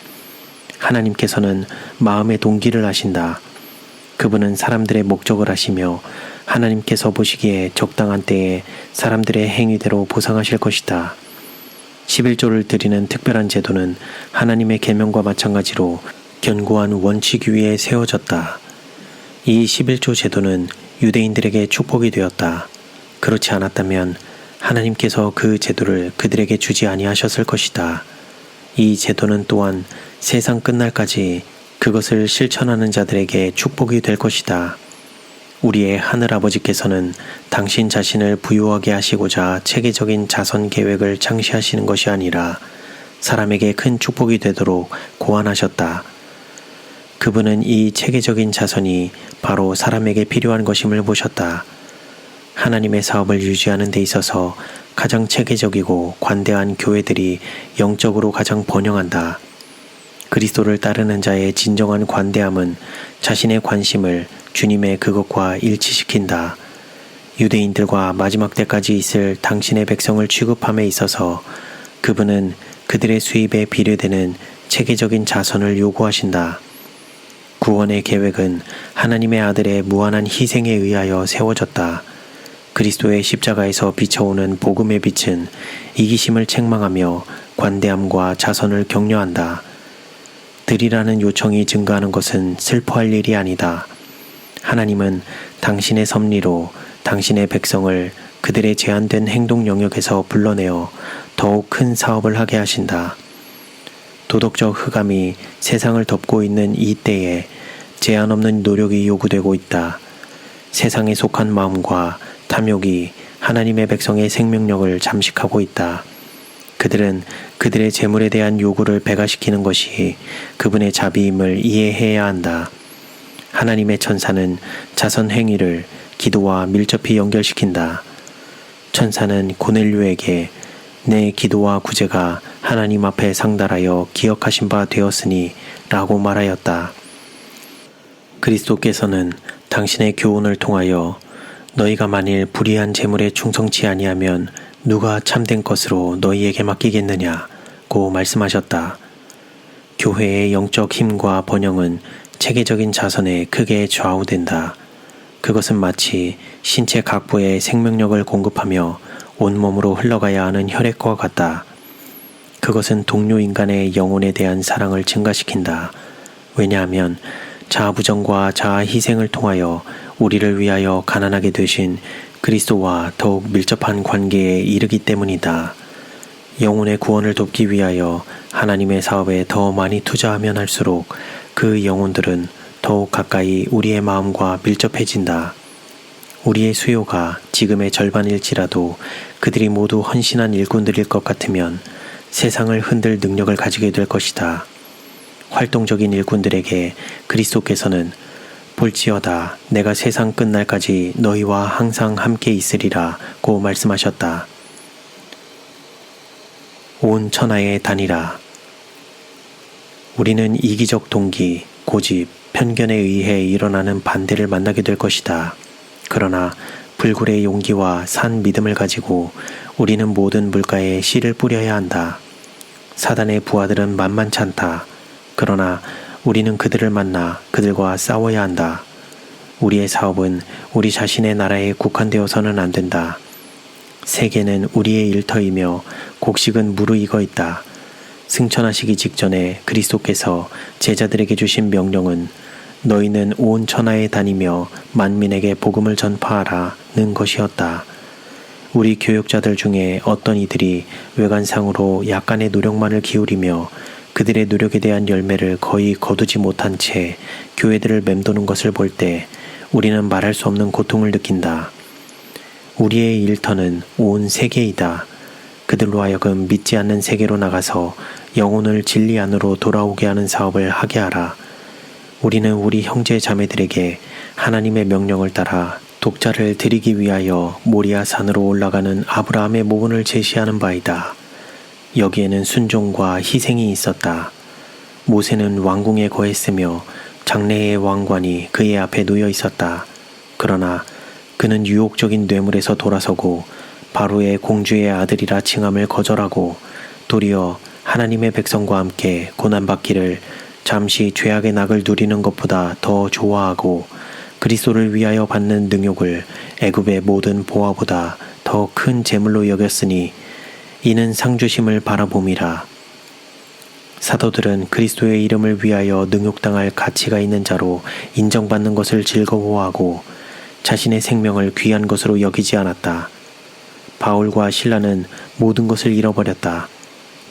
하나님께서는 마음의 동기를 아신다. 그분은 사람들의 목적을 아시며 하나님께서 보시기에 적당한 때에 사람들의 행위대로 보상하실 것이다. 11조를 드리는 특별한 제도는 하나님의 계명과 마찬가지로 견고한 원칙 위에 세워졌다. 이 11조 제도는 유대인들에게 축복이 되었다. 그렇지 않았다면 하나님께서 그 제도를 그들에게 주지 아니하셨을 것이다. 이 제도는 또한 세상 끝날까지 그것을 실천하는 자들에게 축복이 될 것이다. 우리의 하늘아버지께서는 당신 자신을 부유하게 하시고자 체계적인 자선 계획을 창시하시는 것이 아니라 사람에게 큰 축복이 되도록 고안하셨다. 그분은 이 체계적인 자선이 바로 사람에게 필요한 것임을 보셨다. 하나님의 사업을 유지하는 데 있어서 가장 체계적이고 관대한 교회들이 영적으로 가장 번영한다. 그리스도를 따르는 자의 진정한 관대함은 자신의 관심을 주님의 그것과 일치시킨다. 유대인들과 마지막 때까지 있을 당신의 백성을 취급함에 있어서 그분은 그들의 수입에 비례되는 체계적인 자선을 요구하신다. 구원의 계획은 하나님의 아들의 무한한 희생에 의하여 세워졌다. 그리스도의 십자가에서 비춰오는 복음의 빛은 이기심을 책망하며 관대함과 자선을 격려한다. 드리라는 요청이 증가하는 것은 슬퍼할 일이 아니다. 하나님은 당신의 섭리로 당신의 백성을 그들의 제한된 행동 영역에서 불러내어 더욱 큰 사업을 하게 하신다. 도덕적 흑암이 세상을 덮고 있는 이 때에 제한 없는 노력이 요구되고 있다. 세상에 속한 마음과 탐욕이 하나님의 백성의 생명력을 잠식하고 있다. 그들은 그들의 재물에 대한 요구를 배가시키는 것이 그분의 자비임을 이해해야 한다. 하나님의 천사는 자선 행위를 기도와 밀접히 연결시킨다. 천사는 고넬료에게 내 기도와 구제가 하나님 앞에 상달하여 기억하신 바 되었으니 라고 말하였다. 그리스도께서는 당신의 교훈을 통하여 너희가 만일 불의한 재물에 충성치 아니하면 누가 참된 것으로 너희에게 맡기겠느냐고 말씀하셨다. 교회의 영적 힘과 번영은 체계적인 자선에 크게 좌우된다. 그것은 마치 신체 각부에 생명력을 공급하며 온몸으로 흘러가야 하는 혈액과 같다. 그것은 동료 인간의 영혼에 대한 사랑을 증가시킨다. 왜냐하면 자아부정과 자아희생을 통하여 우리를 위하여 가난하게 되신 그리스도와 더욱 밀접한 관계에 이르기 때문이다. 영혼의 구원을 돕기 위하여 하나님의 사업에 더 많이 투자하면 할수록 그 영혼들은 더욱 가까이 우리의 마음과 밀접해진다. 우리의 수요가 지금의 절반일지라도 그들이 모두 헌신한 일꾼들일 것 같으면 세상을 흔들 능력을 가지게 될 것이다. 활동적인 일꾼들에게 그리스도께서는 볼지어다 내가 세상 끝날까지 너희와 항상 함께 있으리라 고 말씀하셨다. 온 천하에 다니라. 우리는 이기적 동기, 고집, 편견에 의해 일어나는 반대를 만나게 될 것이다. 그러나 불굴의 용기와 산 믿음을 가지고 우리는 모든 물가에 씨를 뿌려야 한다. 사단의 부하들은 만만치 않다. 그러나 우리는 그들을 만나 그들과 싸워야 한다. 우리의 사업은 우리 자신의 나라에 국한되어서는 안 된다. 세계는 우리의 일터이며 곡식은 무르익어 있다. 승천하시기 직전에 그리스도께서 제자들에게 주신 명령은 너희는 온 천하에 다니며 만민에게 복음을 전파하라는 것이었다. 우리 교역자들 중에 어떤 이들이 외관상으로 약간의 노력만을 기울이며 그들의 노력에 대한 열매를 거의 거두지 못한 채 교회들을 맴도는 것을 볼 때 우리는 말할 수 없는 고통을 느낀다. 우리의 일터는 온 세계이다. 그들로 하여금 믿지 않는 세계로 나가서 영혼을 진리 안으로 돌아오게 하는 사업을 하게 하라. 우리는 우리 형제 자매들에게 하나님의 명령을 따라 독자를 드리기 위하여 모리아 산으로 올라가는 아브라함의 모본을 제시하는 바이다. 여기에는 순종과 희생이 있었다. 모세는 왕궁에 거했으며 장래의 왕관이 그의 앞에 놓여 있었다. 그러나 그는 유혹적인 뇌물에서 돌아서고 바로의 공주의 아들이라 칭함을 거절하고 도리어 하나님의 백성과 함께 고난받기를 잠시 죄악의 낙을 누리는 것보다 더 좋아하고 그리스도를 위하여 받는 능욕을 애굽의 모든 보화보다 더 큰 재물로 여겼으니 이는 상주심을 바라봄이라. 사도들은 그리스도의 이름을 위하여 능욕당할 가치가 있는 자로 인정받는 것을 즐거워하고 자신의 생명을 귀한 것으로 여기지 않았다. 바울과 실라는 모든 것을 잃어버렸다.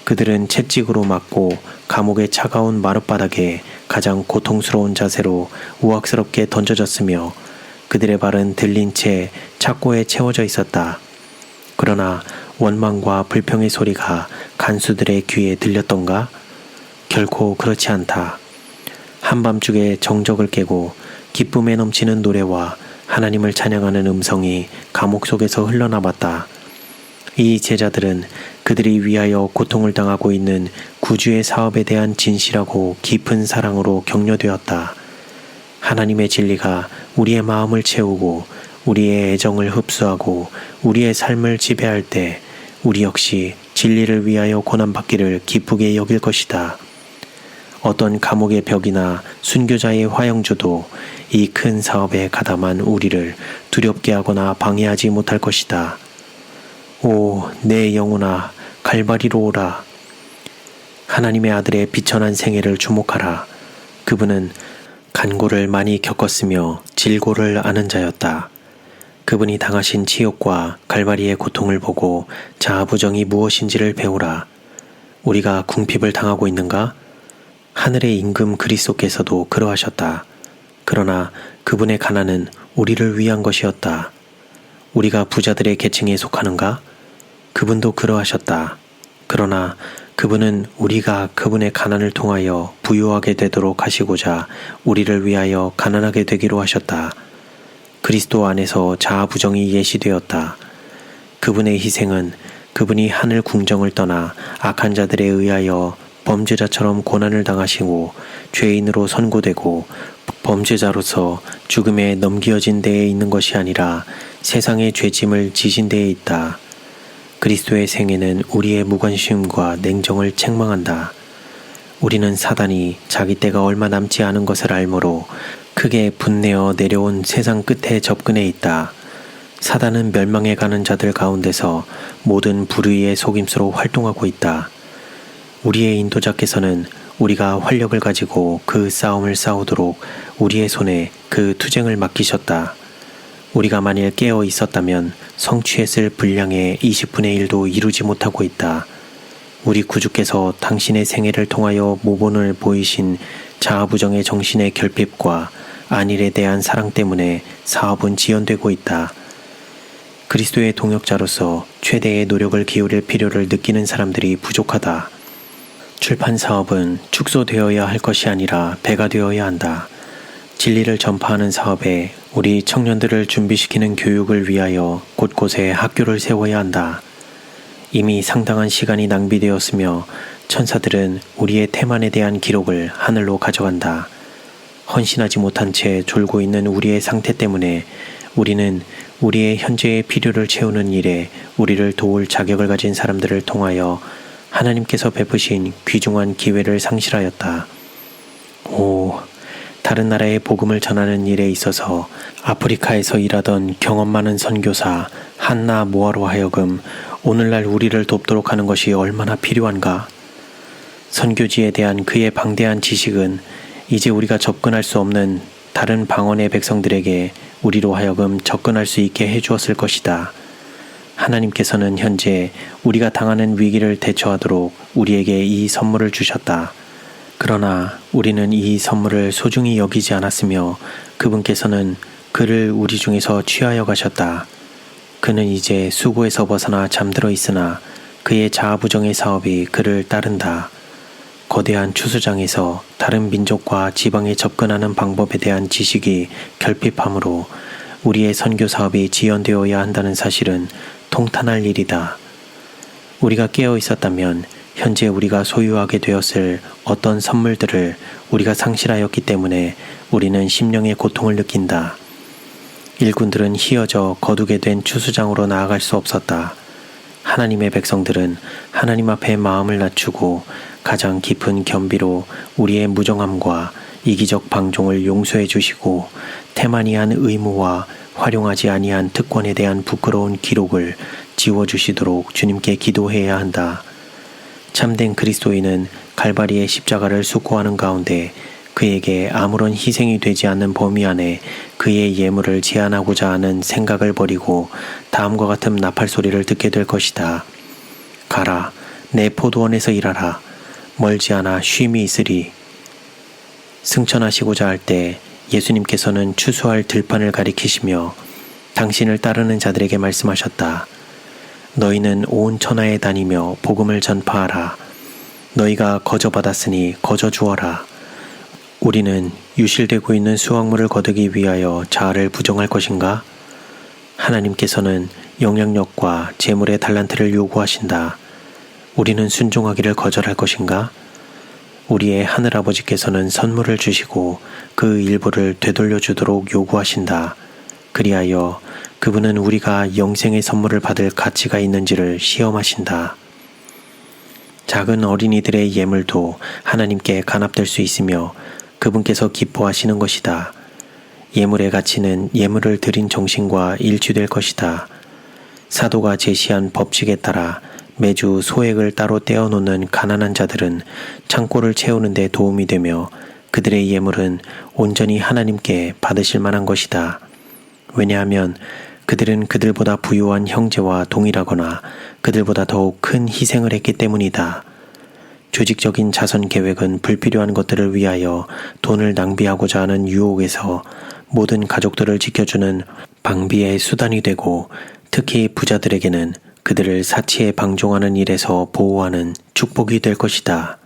그들은 채찍으로 맞고 감옥의 차가운 마룻바닥에 가장 고통스러운 자세로 우악스럽게 던져졌으며 그들의 발은 들린 채 착고에 채워져 있었다. 그러나 원망과 불평의 소리가 간수들의 귀에 들렸던가? 결코 그렇지 않다. 한밤중에 정적을 깨고 기쁨에 넘치는 노래와 하나님을 찬양하는 음성이 감옥 속에서 흘러나왔다. 이 제자들은 그들이 위하여 고통을 당하고 있는 구주의 사업에 대한 진실하고 깊은 사랑으로 격려되었다. 하나님의 진리가 우리의 마음을 채우고 우리의 애정을 흡수하고 우리의 삶을 지배할 때 우리 역시 진리를 위하여 고난받기를 기쁘게 여길 것이다. 어떤 감옥의 벽이나 순교자의 화영조도 이 큰 사업에 가담한 우리를 두렵게 하거나 방해하지 못할 것이다. 오, 내 영혼아, 갈바리로 오라. 하나님의 아들의 비천한 생애를 주목하라. 그분은 간고를 많이 겪었으며 질고를 아는 자였다. 그분이 당하신 치욕과 갈바리의 고통을 보고 자아부정이 무엇인지를 배우라. 우리가 궁핍을 당하고 있는가? 하늘의 임금 그리스도께서도 그러하셨다. 그러나 그분의 가난은 우리를 위한 것이었다. 우리가 부자들의 계층에 속하는가? 그분도 그러하셨다. 그러나 그분은 우리가 그분의 가난을 통하여 부유하게 되도록 하시고자 우리를 위하여 가난하게 되기로 하셨다. 그리스도 안에서 자아부정이 예시되었다. 그분의 희생은 그분이 하늘 궁정을 떠나 악한 자들에 의하여 범죄자처럼 고난을 당하시고 죄인으로 선고되고 범죄자로서 죽음에 넘겨진 데에 있는 것이 아니라 세상의 죄짐을 지신 데에 있다. 그리스도의 생애는 우리의 무관심과 냉정을 책망한다. 우리는 사단이 자기 때가 얼마 남지 않은 것을 알므로 크게 분내어 내려온 세상 끝에 접근해 있다. 사단은 멸망해 가는 자들 가운데서 모든 불의의 속임수로 활동하고 있다. 우리의 인도자께서는 우리가 활력을 가지고 그 싸움을 싸우도록 우리의 손에 그 투쟁을 맡기셨다. 우리가 만일 깨어 있었다면 성취했을 분량의 20분의 1도 이루지 못하고 있다. 우리 구주께서 당신의 생애를 통하여 모본을 보이신 자아부정의 정신의 결핍과 안일에 대한 사랑 때문에 사업은 지연되고 있다. 그리스도의 동역자로서 최대의 노력을 기울일 필요를 느끼는 사람들이 부족하다. 출판 사업은 축소되어야 할 것이 아니라 배가 되어야 한다. 진리를 전파하는 사업에 우리 청년들을 준비시키는 교육을 위하여 곳곳에 학교를 세워야 한다. 이미 상당한 시간이 낭비되었으며 천사들은 우리의 태만에 대한 기록을 하늘로 가져간다. 헌신하지 못한 채 졸고 있는 우리의 상태 때문에 우리는 우리의 현재의 필요를 채우는 일에 우리를 도울 자격을 가진 사람들을 통하여 하나님께서 베푸신 귀중한 기회를 상실하였다. 다른 나라에 복음을 전하는 일에 있어서 아프리카에서 일하던 경험 많은 선교사 한나 모아로 하여금 오늘날 우리를 돕도록 하는 것이 얼마나 필요한가? 선교지에 대한 그의 방대한 지식은 이제 우리가 접근할 수 없는 다른 방언의 백성들에게 우리로 하여금 접근할 수 있게 해주었을 것이다. 하나님께서는 현재 우리가 당하는 위기를 대처하도록 우리에게 이 선물을 주셨다. 그러나 우리는 이 선물을 소중히 여기지 않았으며 그분께서는 그를 우리 중에서 취하여 가셨다. 그는 이제 수고에서 벗어나 잠들어 있으나 그의 자아부정의 사업이 그를 따른다. 거대한 추수장에서 다른 민족과 지방에 접근하는 방법에 대한 지식이 결핍하므로 우리의 선교 사업이 지연되어야 한다는 사실은 통탄할 일이다. 우리가 깨어 있었다면 현재 우리가 소유하게 되었을 어떤 선물들을 우리가 상실하였기 때문에 우리는 심령의 고통을 느낀다. 일꾼들은 희어져 거두게 된 추수장으로 나아갈 수 없었다. 하나님의 백성들은 하나님 앞에 마음을 낮추고 가장 깊은 겸비로 우리의 무정함과 이기적 방종을 용서해 주시고 태만이한 의무와 활용하지 아니한 특권에 대한 부끄러운 기록을 지워주시도록 주님께 기도해야 한다. 참된 그리스도인은 갈바리의 십자가를 숙고하는 가운데 그에게 아무런 희생이 되지 않는 범위 안에 그의 예물을 제한하고자 하는 생각을 버리고 다음과 같은 나팔 소리를 듣게 될 것이다. 가라, 내 포도원에서 일하라. 멀지 않아 쉼이 있으리. 승천하시고자 할 때 예수님께서는 추수할 들판을 가리키시며 당신을 따르는 자들에게 말씀하셨다. 너희는 온 천하에 다니며 복음을 전파하라. 너희가 거저 받았으니 거저 주어라. 우리는 유실되고 있는 수확물을 거두기 위하여 자아를 부정할 것인가? 하나님께서는 영향력과 재물의 달란트를 요구하신다. 우리는 순종하기를 거절할 것인가? 우리의 하늘아버지께서는 선물을 주시고 그 일부를 되돌려 주도록 요구하신다. 그리하여 그분은 우리가 영생의 선물을 받을 가치가 있는지를 시험하신다. 작은 어린이들의 예물도 하나님께 간합될 수 있으며 그분께서 기뻐하시는 것이다. 예물의 가치는 예물을 드린 정신과 일치될 것이다. 사도가 제시한 법칙에 따라 매주 소액을 따로 떼어놓는 가난한 자들은 창고를 채우는 데 도움이 되며 그들의 예물은 온전히 하나님께 받으실 만한 것이다. 왜냐하면 그들은 그들보다 부유한 형제와 동일하거나 그들보다 더욱 큰 희생을 했기 때문이다. 조직적인 자선 계획은 불필요한 것들을 위하여 돈을 낭비하고자 하는 유혹에서 모든 가족들을 지켜주는 방비의 수단이 되고 특히 부자들에게는 그들을 사치에 방종하는 일에서 보호하는 축복이 될 것이다.